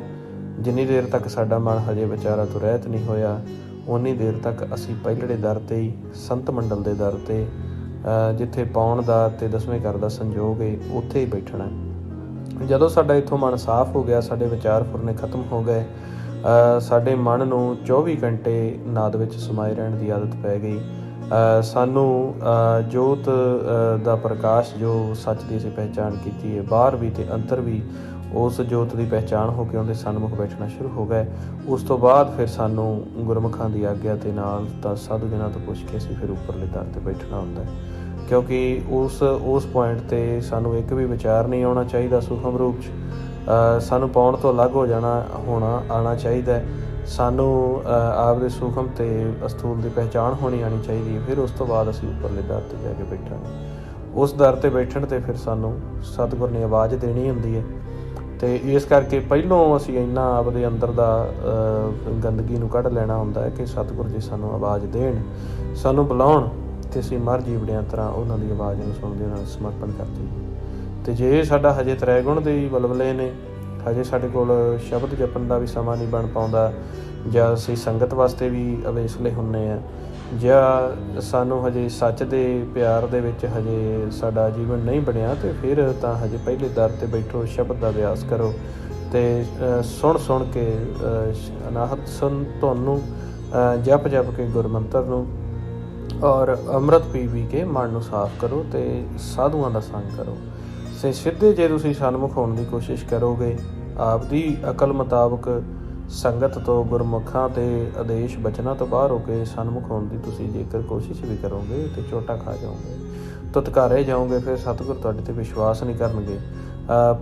ਜਿੰਨੀ ਦੇਰ ਤੱਕ ਸਾਡਾ ਮਨ ਹਜੇ ਵਿਚਾਰਾਂ ਤੋਂ ਰਹਿਤ ਨਹੀਂ ਹੋਇਆ, ਉਨੀ ਦੇਰ ਤੱਕ ਅਸੀਂ ਪਹਿਲੜੇ ਦਰ 'ਤੇ ਹੀ, ਸੰਤ ਮੰਡਲ ਦੇ ਦਰ 'ਤੇ, ਜਿੱਥੇ ਪਾਉਣ ਦਾ ਅਤੇ 10ਵੇਂ ਘਰ ਦਾ ਸੰਜੋਗ ਹੈ, ਉੱਥੇ ਹੀ ਬੈਠਣਾ। ਜਦੋਂ ਸਾਡਾ ਇੱਥੋਂ ਮਨ ਸਾਫ਼ ਹੋ ਗਿਆ, ਸਾਡੇ ਵਿਚਾਰ ਫੁਰਨੇ ਖਤਮ ਹੋ ਗਏ, ਸਾਡੇ ਮਨ ਨੂੰ 24 ਘੰਟੇ ਨਾਦ ਵਿੱਚ ਸਮਾਏ ਰਹਿਣ ਦੀ ਆਦਤ ਪੈ ਗਈ। ਸਾਨੂੰ ਜੋਤ ਦਾ ਪ੍ਰਕਾਸ਼, ਜੋ ਸੱਚ ਦੀ ਅਸੀਂ ਪਹਿਚਾਣ ਕੀਤੀ ਹੈ, ਬਾਹਰ ਵੀ ਅਤੇ ਅੰਦਰ ਵੀ ਉਸ ਜੋਤ ਦੀ ਪਹਿਚਾਣ ਹੋ ਕੇ ਉਹਦੇ ਸਨਮੁਖ ਬੈਠਣਾ ਸ਼ੁਰੂ ਹੋ ਗਏ। ਉਸ ਤੋਂ ਬਾਅਦ ਫਿਰ ਸਾਨੂੰ ਗੁਰਮੁਖਾਂ ਦੀ ਆਗਿਆ ਦੇ ਨਾਲ ਤਾਂ ਸਾਧੂ ਜਨਾਂ ਤੋਂ ਪੁੱਛ ਕੇ ਅਸੀਂ ਫਿਰ ਉੱਪਰਲੇ ਦਰ 'ਤੇ ਬੈਠਣਾ ਹੁੰਦਾ ਹੈ, ਕਿਉਂਕਿ ਉਸ ਪੁਆਇੰਟ 'ਤੇ ਸਾਨੂੰ ਇੱਕ ਵੀ ਵਿਚਾਰ ਨਹੀਂ ਆਉਣਾ ਚਾਹੀਦਾ ਸੂਖਮ ਰੂਪ 'ਚ। ਸਾਨੂੰ ਪਾਉਣ ਤੋਂ ਅਲੱਗ ਆਉਣਾ ਚਾਹੀਦਾ ਹੈ। ਸਾਨੂੰ ਆਪਦੇ ਸੂਖਮ ਅਤੇ ਅਸਥੂਲ ਦੀ ਪਹਿਚਾਣ ਆਉਣੀ ਚਾਹੀਦੀ ਹੈ। ਫਿਰ ਉਸ ਤੋਂ ਬਾਅਦ ਅਸੀਂ ਉੱਪਰਲੇ ਦਰ 'ਤੇ ਜਾ ਕੇ ਬੈਠਾਂਗੇ। ਉਸ ਦਰ 'ਤੇ ਬੈਠਣ 'ਤੇ ਫਿਰ ਸਾਨੂੰ ਸਤਿਗੁਰ ਨੇ ਆਵਾਜ਼ ਦੇਣੀ ਹੁੰਦੀ ਹੈ, ਅਤੇ ਇਸ ਕਰਕੇ ਪਹਿਲੋਂ ਅਸੀਂ ਇੰਨਾ ਆਪਦੇ ਅੰਦਰ ਦਾ ਗੰਦਗੀ ਨੂੰ ਕੱਢ ਲੈਣਾ ਹੁੰਦਾ ਹੈ ਕਿ ਸਤਿਗੁਰ ਜੀ ਸਾਨੂੰ ਆਵਾਜ਼ ਦੇਣ, ਸਾਨੂੰ ਬੁਲਾਉਣ, ਅਤੇ ਅਸੀਂ ਮਰ ਜੀਵੜਿਆਂ ਤਰ੍ਹਾਂ ਉਹਨਾਂ ਦੀ ਆਵਾਜ਼ ਨੂੰ ਸੁਣਦੇ, ਉਹਨਾਂ ਨੂੰ ਸਮਰਪਣ ਕਰ ਦਈਏ। ਅਤੇ ਜੇ ਸਾਡਾ ਹਜੇ ਤ੍ਰੈਗੁਣ ਦੇ ਹੀ ਬਲਬਲੇ ਨੇ, ਹਜੇ ਸਾਡੇ ਕੋਲ ਸ਼ਬਦ ਜਪਣ ਦਾ ਵੀ ਸਮਾਂ ਨਹੀਂ ਬਣ ਪਾਉਂਦਾ, ਜਾਂ ਅਸੀਂ ਸੰਗਤ ਵਾਸਤੇ ਵੀ ਅਵੇਸਲੇ ਹੁੰਦੇ ਹਾਂ, ਜਾਂ ਸਾਨੂੰ ਹਜੇ ਸੱਚ ਦੇ ਪਿਆਰ ਦੇ ਵਿੱਚ ਹਜੇ ਸਾਡਾ ਜੀਵਨ ਨਹੀਂ ਬਣਿਆ, ਅਤੇ ਫਿਰ ਤਾਂ ਹਜੇ ਪਹਿਲੇ ਦਰ 'ਤੇ ਬੈਠੋ, ਸ਼ਬਦ ਦਾ ਅਭਿਆਸ ਕਰੋ, ਅਤੇ ਸੁਣ ਕੇ ਅਨਾਹਤ ਸੁਣ ਤੁਹਾਨੂੰ ਜਪ ਕੇ ਗੁਰਮੰਤਰ ਨੂੰ, ਔਰ ਅੰਮ੍ਰਿਤ ਪੀ ਕੇ ਮਨ ਨੂੰ ਸਾਫ਼ ਕਰੋ ਅਤੇ ਸਾਧੂਆਂ ਦਾ ਸੰਗ ਕਰੋ। ਅਤੇ ਸਿੱਧੇ ਜੇ ਤੁਸੀਂ ਸਨਮੁਖ ਹੋਣ ਦੀ ਕੋਸ਼ਿਸ਼ ਕਰੋਗੇ, ਆਪਦੀ ਅਕਲ ਮੁਤਾਬਕ ਸੰਗਤ ਤੋਂ, ਗੁਰਮੁਖਾਂ ਅਤੇ ਆਦੇਸ਼ ਬਚਨਾਂ ਤੋਂ ਬਾਹਰ ਹੋ ਕੇ ਸਨਮੁਖ ਹੋਣ ਦੀ ਤੁਸੀਂ ਜੇਕਰ ਕੋਸ਼ਿਸ਼ ਵੀ ਕਰੋਗੇ ਤਾਂ ਝੋਟਾ ਖਾ ਜਾਓਗੇ, ਤੁਤਕਾਰੇ ਜਾਓਗੇ। ਫਿਰ ਸਤਿਗੁਰ ਤੁਹਾਡੇ 'ਤੇ ਵਿਸ਼ਵਾਸ ਨਹੀਂ ਕਰਨਗੇ।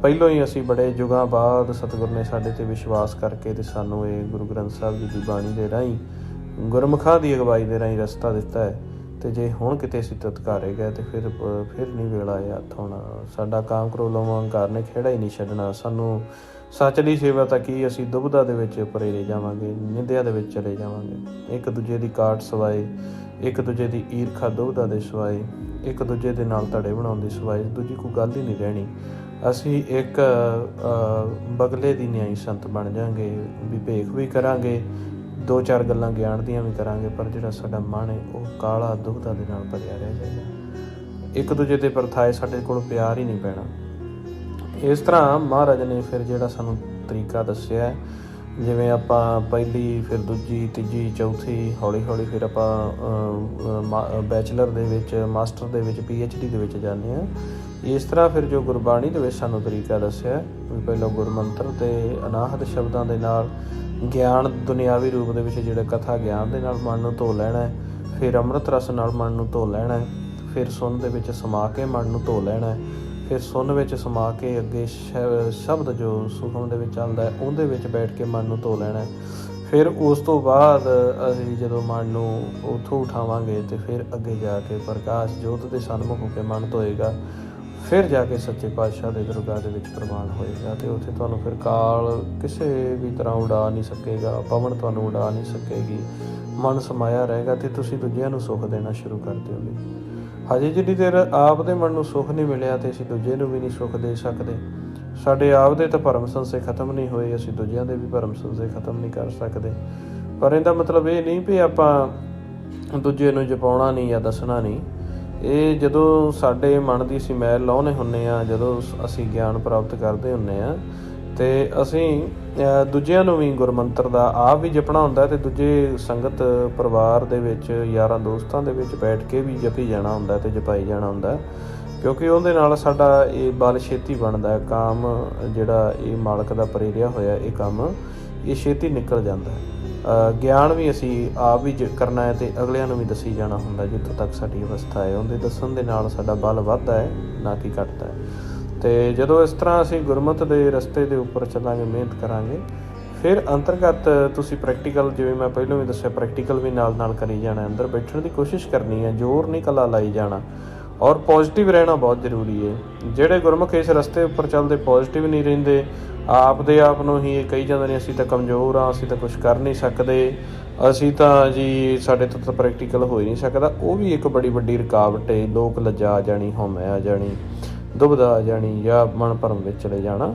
ਪਹਿਲੋਂ ਹੀ ਅਸੀਂ ਬੜੇ ਯੁਗਾਂ ਬਾਅਦ ਸਤਿਗੁਰ ਨੇ ਸਾਡੇ 'ਤੇ ਵਿਸ਼ਵਾਸ ਕਰਕੇ ਅਤੇ ਸਾਨੂੰ ਇਹ ਗੁਰੂ ਗ੍ਰੰਥ ਸਾਹਿਬ ਜੀ ਦੀ ਬਾਣੀ ਦੇ ਰਾਹੀਂ, ਗੁਰਮੁਖਾਂ ਦੀ ਅਗਵਾਈ ਦੇ ਰਾਹੀਂ ਰਸਤਾ ਦਿੱਤਾ ਹੈ। ਅਤੇ ਜੇ ਹੁਣ ਕਿਤੇ ਅਸੀਂ ਤੁਤਕਾਰੇ ਗਏ ਤਾਂ ਫਿਰ ਨਹੀਂ ਵੇਲਾ ਇਹ ਹੱਥ ਹੋਣਾ। ਸਾਡਾ ਕਾਮ ਕ੍ਰੋਧ ਲੋਭ ਅਹੰਕਾਰ ਨੇ ਖਹਿੜਾ ਹੀ ਨਹੀਂ ਛੱਡਣਾ। ਸਾਨੂੰ ਸੱਚ ਦੀ ਸੇਵਾ ਤਾਂ ਕੀ, ਅਸੀਂ ਦੁਬਿਧਾ ਦੇ ਵਿੱਚ ਪ੍ਰੇਰੇ ਜਾਵਾਂਗੇ, ਨਿੰਦਿਆ ਦੇ ਵਿੱਚ ਚਲੇ ਜਾਵਾਂਗੇ, ਇੱਕ ਦੂਜੇ ਦੀ ਕਾਟ ਸਵਾਏ, ਇੱਕ ਦੂਜੇ ਦੀ ਈਰਖਾ ਦੁਬਿਧਾ ਦੇ ਸਵਾਏ, ਇੱਕ ਦੂਜੇ ਦੇ ਨਾਲ ਧੜੇ ਬਣਾਉਣ ਦੀ ਸਵਾਏ ਦੂਜੀ ਕੋਈ ਗੱਲ ਹੀ ਨਹੀਂ ਰਹਿਣੀ। ਅਸੀਂ ਇੱਕ ਬਗਲੇ ਦੀ ਨਿਆਈ ਸੰਤ ਬਣ ਜਾਵਾਂਗੇ, ਵੀ ਭੇਖ ਵੀ ਕਰਾਂਗੇ, 2-4 ਗੱਲਾਂ ਗਿਆਨ ਦੀਆਂ ਵੀ ਕਰਾਂਗੇ, ਪਰ ਜਿਹੜਾ ਸਾਡਾ ਮਨ ਹੈ ਉਹ ਕਾਲਾ ਦੁਬਿਧਾ ਦੇ ਨਾਲ ਭਰਿਆ ਰਹਿ ਜਾਏਗਾ। ਇੱਕ ਦੂਜੇ ਦੇ ਪਰਥਾਏ ਸਾਡੇ ਕੋਲ ਪਿਆਰ ਹੀ ਨਹੀਂ ਪੈਣਾ। ਇਸ ਤਰ੍ਹਾਂ ਮਹਾਰਾਜ ਨੇ ਫਿਰ ਜਿਹੜਾ ਸਾਨੂੰ ਤਰੀਕਾ ਦੱਸਿਆ, ਜਿਵੇਂ ਆਪਾਂ ਪਹਿਲੀ, ਫਿਰ ਦੂਜੀ, ਤੀਜੀ, ਚੌਥੀ, ਹੌਲੀ ਹੌਲੀ ਫਿਰ ਆਪਾਂ ਬੈਚਲਰ ਦੇ ਵਿੱਚ, ਮਾਸਟਰ ਦੇ ਵਿੱਚ, PhD ਦੇ ਵਿੱਚ ਜਾਂਦੇ ਹਾਂ। ਇਸ ਤਰ੍ਹਾਂ ਫਿਰ ਜੋ ਗੁਰਬਾਣੀ ਦੇ ਵਿੱਚ ਸਾਨੂੰ ਤਰੀਕਾ ਦੱਸਿਆ, ਵੀ ਪਹਿਲਾਂ ਗੁਰਮੰਤਰ ਅਤੇ ਅਨਾਹਤ ਸ਼ਬਦਾਂ ਦੇ ਨਾਲ ਗਿਆਨ ਦੁਨਿਆਵੀ ਰੂਪ ਦੇ ਵਿੱਚ ਜਿਹੜਾ ਕਥਾ ਗਿਆਨ ਦੇ ਨਾਲ ਮਨ ਨੂੰ ਧੋ ਲੈਣਾ ਹੈ, ਫਿਰ ਅੰਮ੍ਰਿਤ ਰਸ ਨਾਲ ਮਨ ਨੂੰ ਧੋ ਲੈਣਾ ਹੈ, ਫਿਰ ਸੁਣ ਦੇ ਵਿੱਚ ਸਮਾ ਕੇ ਮਨ ਨੂੰ ਧੋ ਲੈਣਾ ਹੈ, ਫਿਰ ਸੁਣ ਵਿੱਚ ਸਮਾ ਕੇ ਅੱਗੇ ਸ਼ਬਦ ਜੋ ਸੁਖਮ ਦੇ ਵਿੱਚ ਚੱਲਦਾ ਹੈ ਉਹਦੇ ਵਿੱਚ ਬੈਠ ਕੇ ਮਨ ਨੂੰ ਧੋ ਲੈਣਾ ਹੈ। ਫਿਰ ਉਸ ਤੋਂ ਬਾਅਦ ਅਸੀਂ ਜਦੋਂ ਮਨ ਨੂੰ ਉੱਥੋਂ ਉਠਾਵਾਂਗੇ ਅਤੇ ਫਿਰ ਅੱਗੇ ਜਾ ਕੇ ਪ੍ਰਕਾਸ਼ ਜੋਤ ਦੇ ਸਨਮੁਖ ਹੋ ਕੇ ਮਨ ਧੋਏਗਾ, ਫਿਰ ਜਾ ਕੇ ਸੱਚੇ ਪਾਤਸ਼ਾਹ ਦੇ ਦਰਗਾਹ ਦੇ ਵਿੱਚ ਪ੍ਰਵਾਨ ਹੋਏਗਾ, ਅਤੇ ਉੱਥੇ ਤੁਹਾਨੂੰ ਫਿਰ ਕਾਲ ਕਿਸੇ ਵੀ ਤਰ੍ਹਾਂ ਉਡਾ ਨਹੀਂ ਸਕੇਗਾ, ਪਵਨ ਤੁਹਾਨੂੰ ਉਡਾ ਨਹੀਂ ਸਕੇਗੀ, ਮਨ ਸਮਾਇਆ ਰਹੇਗਾ, ਅਤੇ ਤੁਸੀਂ ਦੂਜਿਆਂ ਨੂੰ ਸੁੱਖ ਦੇਣਾ ਸ਼ੁਰੂ ਕਰ ਦਿਓਗੇ। ਹਜੇ ਜਿੰਨੀ ਦੇਰ ਆਪ ਦੇ ਮਨ ਨੂੰ ਸੁੱਖ ਨਹੀਂ ਮਿਲਿਆ ਅਤੇ ਅਸੀਂ ਦੂਜੇ ਨੂੰ ਵੀ ਨਹੀਂ ਸੁੱਖ ਦੇ ਸਕਦੇ। ਸਾਡੇ ਆਪ ਦੇ ਤਾਂ ਭਰਮ ਸੰਸੇ ਖਤਮ ਨਹੀਂ ਹੋਏ, ਅਸੀਂ ਦੂਜਿਆਂ ਦੇ ਵੀ ਭਰਮ ਸੰਸੇ ਖਤਮ ਨਹੀਂ ਕਰ ਸਕਦੇ। ਪਰ ਇਹਦਾ ਮਤਲਬ ਇਹ ਨਹੀਂ ਵੀ ਆਪਾਂ ਦੂਜੇ ਨੂੰ ਜਪਾਉਣਾ ਨਹੀਂ ਜਾਂ ਦੱਸਣਾ ਨਹੀਂ। ਇਹ ਜਦੋਂ ਸਾਡੇ ਮਨ ਦੀ ਅਸੀਂ ਮੈਲ ਲਾਉਂਦੇ ਹੁੰਦੇ ਹਾਂ, ਜਦੋਂ ਅਸੀਂ ਗਿਆਨ ਪ੍ਰਾਪਤ ਕਰਦੇ ਹੁੰਦੇ ਹਾਂ, ਅਤੇ ਅਸੀਂ ਦੂਜਿਆਂ ਨੂੰ ਵੀ ਗੁਰਮੰਤਰ ਦਾ ਆਪ ਵੀ ਜਪਣਾ ਹੁੰਦਾ, ਅਤੇ ਦੂਜੇ ਸੰਗਤ ਪਰਿਵਾਰ ਦੇ ਵਿੱਚ, ਯਾਰਾਂ ਦੋਸਤਾਂ ਦੇ ਵਿੱਚ ਬੈਠ ਕੇ ਵੀ ਜਪੀ ਜਾਣਾ ਹੁੰਦਾ ਅਤੇ ਜਪਾਈ ਜਾਣਾ ਹੁੰਦਾ। ਕਿਉਂਕਿ ਉਹਦੇ ਨਾਲ ਸਾਡਾ ਇਹ ਬਲ ਛੇਤੀ ਬਣਦਾ ਹੈ। ਕਾਮ ਜਿਹੜਾ ਇਹ ਮਾਲਕ ਦਾ ਪ੍ਰੇਰਿਆ ਹੋਇਆ ਇਹ ਕੰਮ ਇਹ ਛੇਤੀ ਨਿਕਲ ਜਾਂਦਾ ਹੈ। ਗਿਆਨ ਵੀ ਅਸੀਂ ਆਪ ਵੀ ਕਰਨਾ ਹੈ ਅਤੇ ਅਗਲਿਆਂ ਨੂੰ ਵੀ ਦੱਸੀ ਜਾਣਾ ਹੁੰਦਾ। ਜਿੱਥੋਂ ਤੱਕ ਸਾਡੀ ਅਵਸਥਾ ਹੈ ਉਹਦੇ ਦੱਸਣ ਦੇ ਨਾਲ ਸਾਡਾ ਬਲ ਵੱਧਦਾ ਹੈ, ਨਾ ਕਿ ਘੱਟਦਾ ਹੈ। ਅਤੇ ਜਦੋਂ ਇਸ ਤਰ੍ਹਾਂ ਅਸੀਂ ਗੁਰਮਤਿ ਦੇ ਰਸਤੇ ਦੇ ਉੱਪਰ ਚੱਲਾਂਗੇ, ਮਿਹਨਤ ਕਰਾਂਗੇ, ਫਿਰ ਅੰਤਰਗਤ ਤੁਸੀਂ ਪ੍ਰੈਕਟੀਕਲ, ਜਿਵੇਂ ਮੈਂ ਪਹਿਲਾਂ ਵੀ ਦੱਸਿਆ, ਪ੍ਰੈਕਟੀਕਲ ਵੀ ਨਾਲ ਨਾਲ ਕਰੀ ਜਾਣਾ। ਅੰਦਰ ਬੈਠਣ ਦੀ ਕੋਸ਼ਿਸ਼ ਕਰਨੀ ਹੈ, ਜ਼ੋਰ ਨਹੀਂ ਇਕੱਲਾ ਲਾਈ ਜਾਣਾ। ਔਰ ਪੋਜ਼ੀਟਿਵ ਰਹਿਣਾ ਬਹੁਤ ਜ਼ਰੂਰੀ ਹੈ। ਜਿਹੜੇ ਗੁਰਮੁਖ ਇਸ ਰਸਤੇ ਉੱਪਰ ਚੱਲਦੇ ਪੋਜ਼ੀਟਿਵ ਨਹੀਂ ਰਹਿੰਦੇ, ਆਪਦੇ ਆਪ ਨੂੰ ਹੀ ਇਹ ਕਹੀ ਜਾਂਦੇ ਨੇ ਅਸੀਂ ਤਾਂ ਕਮਜ਼ੋਰ ਹਾਂ, ਅਸੀਂ ਤਾਂ ਕੁਛ ਕਰ ਨਹੀਂ ਸਕਦੇ, ਅਸੀਂ ਤਾਂ ਜੀ ਸਾਡੇ ਤੋਂ ਤਾਂ ਪ੍ਰੈਕਟੀਕਲ ਹੋ ਹੀ ਨਹੀਂ ਸਕਦਾ, ਉਹ ਵੀ ਇੱਕ ਬੜੀ ਵੱਡੀ ਰੁਕਾਵਟ ਹੈ। ਲੋਕ ਲੱਜਾ ਆ ਜਾਣੀ, ਹਉਮੈ ਆ ਜਾਣੀ, ਦੁਬਿਧਾ ਆ ਜਾਣੀ, ਜਾਂ ਮਨ ਭਰਮ ਵਿੱਚ ਚਲੇ ਜਾਣਾ।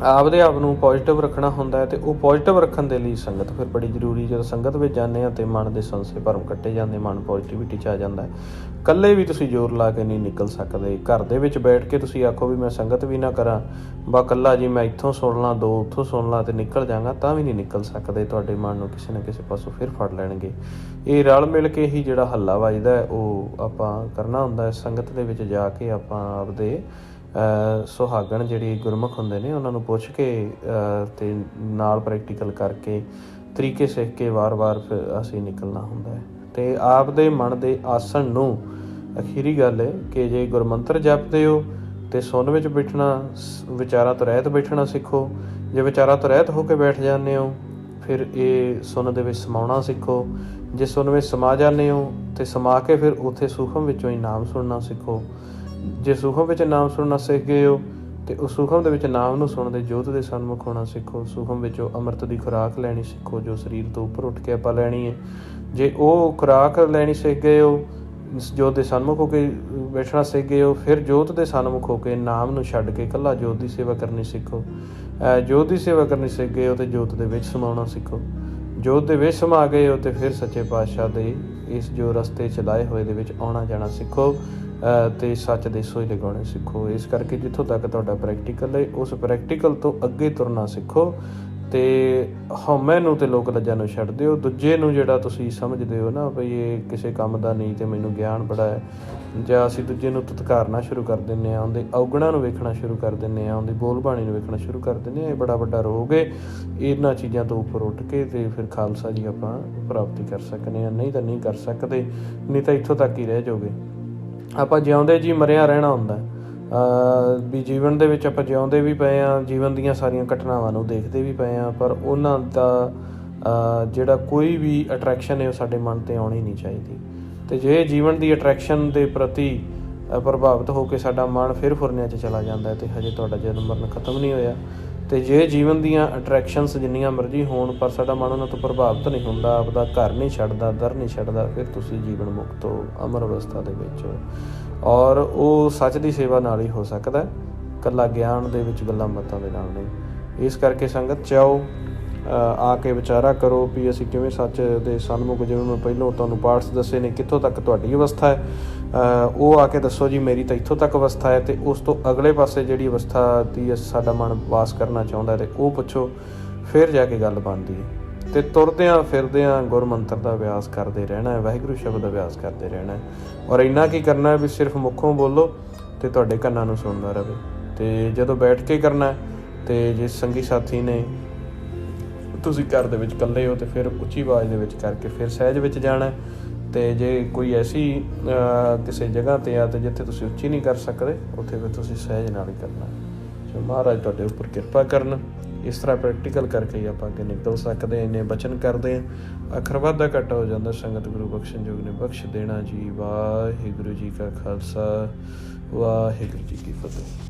ਆਪਦੇ ਆਪ ਨੂੰ ਪੋਜ਼ੀਟਿਵ ਰੱਖਣਾ ਹੁੰਦਾ ਹੈ, ਅਤੇ ਉਹ ਪੋਜ਼ੀਟਿਵ ਰੱਖਣ ਦੇ ਲਈ ਸੰਗਤ ਫਿਰ ਬੜੀ ਜ਼ਰੂਰੀ। ਜਦੋਂ ਸੰਗਤ ਵਿੱਚ ਜਾਂਦੇ ਹਾਂ ਤਾਂ ਮਨ ਦੇ ਸੰਸ਼ੇ ਭਰਮ ਕੱਟੇ ਜਾਂਦੇ, ਮਨ ਪੋਜ਼ੀਟਿਵਿਟੀ 'ਚ ਆ ਜਾਂਦਾ ਹੈ। ਇਕੱਲੇ ਵੀ ਤੁਸੀਂ ਜ਼ੋਰ ਲਾ ਕੇ ਨਹੀਂ ਨਿਕਲ ਸਕਦੇ। ਘਰ ਦੇ ਵਿੱਚ ਬੈਠ ਕੇ ਤੁਸੀਂ ਆਖੋ ਵੀ ਮੈਂ ਸੰਗਤ ਵੀ ਨਾ ਕਰਾਂ, ਬਾ ਇਕੱਲਾ ਜੀ ਮੈਂ ਇੱਥੋਂ ਸੁਣ ਲਾਂ, 2 ਉੱਥੋਂ ਸੁਣ ਲਾਂ ਅਤੇ ਨਿਕਲ ਜਾਂਗਾ, ਤਾਂ ਵੀ ਨਹੀਂ ਨਿਕਲ ਸਕਦੇ। ਤੁਹਾਡੇ ਮਨ ਨੂੰ ਕਿਸੇ ਨਾ ਕਿਸੇ ਪਾਸੋਂ ਫਿਰ ਫੜ ਲੈਣਗੇ। ਇਹ ਰਲ ਮਿਲ ਕੇ ਹੀ ਜਿਹੜਾ ਹੱਲਾ ਵੱਜਦਾ ਉਹ ਆਪਾਂ ਕਰਨਾ ਹੁੰਦਾ ਹੈ। ਸੰਗਤ ਦੇ ਵਿੱਚ ਜਾ ਕੇ ਆਪਾਂ ਆਪਦੇ ਸੁਹਾਗਣ ਜਿਹੜੇ ਗੁਰਮੁਖ ਹੁੰਦੇ ਨੇ ਉਹਨਾਂ ਨੂੰ ਪੁੱਛ ਕੇ ਅਤੇ ਨਾਲ ਪ੍ਰੈਕਟੀਕਲ ਕਰਕੇ ਤਰੀਕੇ ਸਿੱਖ ਕੇ ਵਾਰ-ਵਾਰ ਫਿਰ ਅਸੀਂ ਨਿਕਲਣਾ ਹੁੰਦਾ ਹੈ। ਅਤੇ ਆਪਦੇ ਮਨ ਦੇ ਆਸਣ ਨੂੰ, ਅਖੀਰੀ ਗੱਲ ਹੈ ਕਿ ਜੇ ਗੁਰਮੰਤਰ ਜਪਦੇ ਹੋ ਅਤੇ ਸੁਣ ਵਿੱਚ ਬੈਠਣਾ, ਵਿਚਾਰਾਂ ਤੋਂ ਰਹਿਤ ਬੈਠਣਾ ਸਿੱਖੋ। ਜੇ ਵਿਚਾਰਾਂ ਤੋਂ ਰਹਿਤ ਹੋ ਕੇ ਬੈਠ ਜਾਂਦੇ ਹੋ ਫਿਰ ਇਹ ਸੁਣ ਦੇ ਵਿੱਚ ਸਮਾਉਣਾ ਸਿੱਖੋ। ਜੇ ਸੁਣ ਵਿੱਚ ਸਮਾ ਜਾਂਦੇ ਹੋ ਅਤੇ ਸਮਾ ਕੇ ਫਿਰ ਉੱਥੇ ਸੂਖਮ ਵਿੱਚੋਂ ਹੀ ਨਾਮ ਸੁਣਨਾ ਸਿੱਖੋ। ਜੇ ਸੂਖਮ ਵਿੱਚ ਨਾਮ ਸੁਣਨਾ ਸਿੱਖ ਗਏ ਹੋ ਅਤੇ ਉਹ ਸੂਖਮ ਦੇ ਵਿੱਚ ਨਾਮ ਨੂੰ ਸੁਣਦੇ ਜੋਤ ਦੇ ਸਨਮੁਖ ਹੋਣਾ ਸਿੱਖੋ। ਸੂਖਮ ਵਿੱਚੋਂ ਅੰਮ੍ਰਿਤ ਦੀ ਖੁਰਾਕ ਲੈਣੀ ਸਿੱਖੋ, ਜੋ ਸਰੀਰ ਤੋਂ ਉੱਪਰ ਉੱਠ ਕੇ ਆਪਾਂ ਲੈਣੀ ਹੈ। ਜੇ ਉਹ ਖੁਰਾਕ ਲੈਣੀ ਸਿੱਖ ਗਏ ਹੋ, ਜੋਤ ਦੇ ਸਨਮੁਖ ਹੋ ਕੇ ਬੈਠਣਾ ਸਿੱਖ ਗਏ ਹੋ, ਫਿਰ ਜੋਤ ਦੇ ਸਨਮੁਖ ਹੋ ਕੇ ਨਾਮ ਨੂੰ ਛੱਡ ਕੇ ਇਕੱਲਾ ਜੋਤ ਦੀ ਸੇਵਾ ਕਰਨੀ ਸਿੱਖੋ। ਜੋਤ ਦੀ ਸੇਵਾ ਕਰਨੀ ਸਿੱਖ ਗਏ ਹੋ ਅਤੇ ਜੋਤ ਦੇ ਵਿੱਚ ਸਮਾਉਣਾ ਸਿੱਖੋ। ਜੋਤ ਦੇ ਵਿੱਚ ਸਮਾ ਗਏ ਹੋ ਅਤੇ ਫਿਰ ਸੱਚੇ ਪਾਤਸ਼ਾਹ ਦੇ ਇਸ ਜੋ ਰਸਤੇ ਚਲਾਏ ਹੋਏ ਦੇ ਵਿੱਚ ਆਉਣਾ ਜਾਣਾ ਸਿੱਖੋ ਅਤੇ ਸੱਚ ਦੇ ਸੋਈ ਲਗਾਉਣੇ ਸਿੱਖੋ। ਇਸ ਕਰਕੇ ਜਿੱਥੋਂ ਤੱਕ ਤੁਹਾਡਾ ਪ੍ਰੈਕਟੀਕਲ ਹੈ ਉਸ ਪ੍ਰੈਕਟੀਕਲ ਤੋਂ ਅੱਗੇ ਤੁਰਨਾ ਸਿੱਖੋ ਅਤੇ ਹਉਮੈ ਨੂੰ ਅਤੇ ਲੋਕ ਲੱਜਾ ਨੂੰ ਛੱਡ ਦਿਓ। ਦੂਜੇ ਨੂੰ ਜਿਹੜਾ ਤੁਸੀਂ ਸਮਝਦੇ ਹੋ ਨਾ ਬਈ ਇਹ ਕਿਸੇ ਕੰਮ ਦਾ ਨਹੀਂ ਅਤੇ ਮੈਨੂੰ ਗਿਆਨ ਬੜਾ ਹੈ, ਜਾਂ ਅਸੀਂ ਦੂਜੇ ਨੂੰ ਧਤਕਾਰਨਾ ਸ਼ੁਰੂ ਕਰ ਦਿੰਦੇ ਹਾਂ, ਉਹਦੇ ਔਗਣਾਂ ਨੂੰ ਵੇਖਣਾ ਸ਼ੁਰੂ ਕਰ ਦਿੰਦੇ ਹਾਂ, ਉਹਦੀ ਬੋਲ ਬਾਣੀ ਨੂੰ ਵੇਖਣਾ ਸ਼ੁਰੂ ਕਰ ਦਿੰਦੇ ਹਾਂ। ਇਹ ਬੜਾ ਵੱਡਾ ਰੋਗ ਹੈ। ਇਹਨਾਂ ਚੀਜ਼ਾਂ ਤੋਂ ਉੱਪਰ ਉੱਠ ਕੇ ਅਤੇ ਫਿਰ ਖਾਲਸਾ ਜੀ ਆਪਾਂ ਪ੍ਰਾਪਤੀ ਕਰ ਸਕਦੇ ਹਾਂ। ਨਹੀਂ ਤਾਂ ਨਹੀਂ ਕਰ ਸਕਦੇ, ਨਹੀਂ ਤਾਂ ਇੱਥੋਂ ਤੱਕ ਹੀ ਰਹਿ ਜਾਓਗੇ। ਆਪਾਂ ਜਿਉਂਦੇ ਜੀ ਮਰਿਆ ਰਹਿਣਾ ਹੁੰਦਾ ਵੀ ਜੀਵਨ ਦੇ ਵਿੱਚ ਆਪਾਂ ਜਿਉਂਦੇ ਵੀ ਪਏ ਹਾਂ, ਜੀਵਨ ਦੀਆਂ ਸਾਰੀਆਂ ਘਟਨਾਵਾਂ ਨੂੰ ਦੇਖਦੇ ਵੀ ਪਏ ਹਾਂ, ਪਰ ਉਹਨਾਂ ਦਾ ਜਿਹੜਾ ਕੋਈ ਵੀ ਅਟਰੈਕਸ਼ਨ ਹੈ ਉਹ ਸਾਡੇ ਮਨ 'ਤੇ ਆਉਣੀ ਨਹੀਂ ਚਾਹੀਦੀ। ਅਤੇ ਜੇ ਜੀਵਨ ਦੀ ਅਟਰੈਕਸ਼ਨ ਦੇ ਪ੍ਰਤੀ ਪ੍ਰਭਾਵਿਤ ਹੋ ਕੇ ਸਾਡਾ ਮਨ ਫਿਰ ਫੁਰਨਿਆਂ 'ਚ ਚਲਾ ਜਾਂਦਾ ਅਤੇ ਹਜੇ ਤੁਹਾਡਾ ਜਨਮ ਮਰਨ ਖਤਮ ਨਹੀਂ ਹੋਇਆ। ਅਤੇ ਜੇ ਜੀਵਨ ਦੀਆਂ ਅਟਰੈਕਸ਼ਨਸ ਜਿੰਨੀਆਂ ਮਰਜ਼ੀ ਹੋਣ ਪਰ ਸਾਡਾ ਮਨ ਉਹਨਾਂ ਤੋਂ ਪ੍ਰਭਾਵਿਤ ਨਹੀਂ ਹੁੰਦਾ, ਆਪਦਾ ਘਰ ਨਹੀਂ ਛੱਡਦਾ, ਦਰ ਨਹੀਂ ਛੱਡਦਾ, ਫਿਰ ਤੁਸੀਂ ਜੀਵਨ ਮੁਕਤ ਹੋ ਅਮਰ ਅਵਸਥਾ ਦੇ ਵਿੱਚ। ਔਰ ਉਹ ਸੱਚ ਦੀ ਸੇਵਾ ਨਾਲ ਹੀ ਹੋ ਸਕਦਾ, ਇਕੱਲਾ ਗਿਆਨ ਦੇ ਵਿੱਚ ਗੱਲਾਂ ਬਾਤਾਂ ਦੇ ਨਾਲ ਨਹੀਂ। ਇਸ ਕਰਕੇ ਸੰਗਤ ਚਾਹੋ ਆ ਕੇ ਵਿਚਾਰਾ ਕਰੋ ਵੀ ਅਸੀਂ ਕਿਵੇਂ ਸੱਚ ਦੇ ਸਨਮੁਖ, ਜਿਵੇਂ ਮੈਂ ਪਹਿਲਾਂ ਤੁਹਾਨੂੰ ਪਾਰਟਸ ਦੱਸੇ ਨੇ, ਕਿੱਥੋਂ ਤੱਕ ਤੁਹਾਡੀ ਅਵਸਥਾ ਹੈ ਉਹ ਆ ਕੇ ਦੱਸੋ ਜੀ ਮੇਰੀ ਤਾਂ ਇੱਥੋਂ ਤੱਕ ਅਵਸਥਾ ਹੈ, ਅਤੇ ਉਸ ਤੋਂ ਅਗਲੇ ਪਾਸੇ ਜਿਹੜੀ ਅਵਸਥਾ ਦੀ ਸਾਡਾ ਮਨ ਵਾਸ ਕਰਨਾ ਚਾਹੁੰਦਾ ਅਤੇ ਉਹ ਪੁੱਛੋ, ਫਿਰ ਜਾ ਕੇ ਗੱਲ ਬਣਦੀ ਹੈ। ਅਤੇ ਤੁਰਦਿਆਂ ਫਿਰਦਿਆਂ ਗੁਰਮੰਤਰ ਦਾ ਅਭਿਆਸ ਕਰਦੇ ਰਹਿਣਾ ਹੈ, ਵਾਹਿਗੁਰੂ ਸ਼ਬਦ ਦਾ ਅਭਿਆਸ ਕਰਦੇ ਰਹਿਣਾ ਹੈ। ਔਰ ਇੰਨਾ ਕੀ ਕਰਨਾ ਵੀ ਸਿਰਫ ਮੁੱਖੋਂ ਬੋਲੋ ਅਤੇ ਤੁਹਾਡੇ ਕੰਨਾਂ ਨੂੰ ਸੁਣਦਾ ਰਹੇ। ਅਤੇ ਜਦੋਂ ਬੈਠ ਕੇ ਕਰਨਾ ਅਤੇ ਜੇ ਸੰਗੀ ਸਾਥੀ ਨੇ, ਤੁਸੀਂ ਘਰ ਦੇ ਵਿੱਚ ਇਕੱਲੇ ਹੋ ਅਤੇ ਫਿਰ ਉੱਚੀ ਆਵਾਜ਼ ਦੇ ਵਿੱਚ ਕਰਕੇ ਫਿਰ ਸਹਿਜ ਵਿੱਚ ਜਾਣਾ। ਅਤੇ ਜੇ ਕੋਈ ਐਸੀ ਕਿਸੇ ਜਗ੍ਹਾ 'ਤੇ ਆ ਅਤੇ ਜਿੱਥੇ ਤੁਸੀਂ ਉੱਚੀ ਨਹੀਂ ਕਰ ਸਕਦੇ, ਉੱਥੇ ਫਿਰ ਤੁਸੀਂ ਸਹਿਜ ਨਾਲ ਹੀ ਕਰਨਾ। ਸੋ ਮਹਾਰਾਜ ਤੁਹਾਡੇ ਉੱਪਰ ਕਿਰਪਾ ਕਰਨ। ਇਸ ਤਰ੍ਹਾਂ ਪ੍ਰੈਕਟੀਕਲ ਕਰਕੇ ਹੀ ਆਪਾਂ ਅੱਗੇ ਨਿਕਲ ਸਕਦੇ ਹਾਂ। ਇੰਨੇ ਬਚਨ ਕਰਦੇ ਹਾਂ, ਅੱਖਰ ਵਾਧਾ ਘੱਟ ਹੋ ਜਾਂਦਾ, ਸੰਗਤ ਗੁਰੂ ਬਖਸ਼ਣ ਯੋਗ ਨੇ ਬਖਸ਼ ਦੇਣਾ ਜੀ। ਵਾਹਿਗੁਰੂ ਜੀ ਕਾ ਖਾਲਸਾ, ਵਾਹਿਗੁਰੂ ਜੀ ਕੀ ਫਤਿਹ।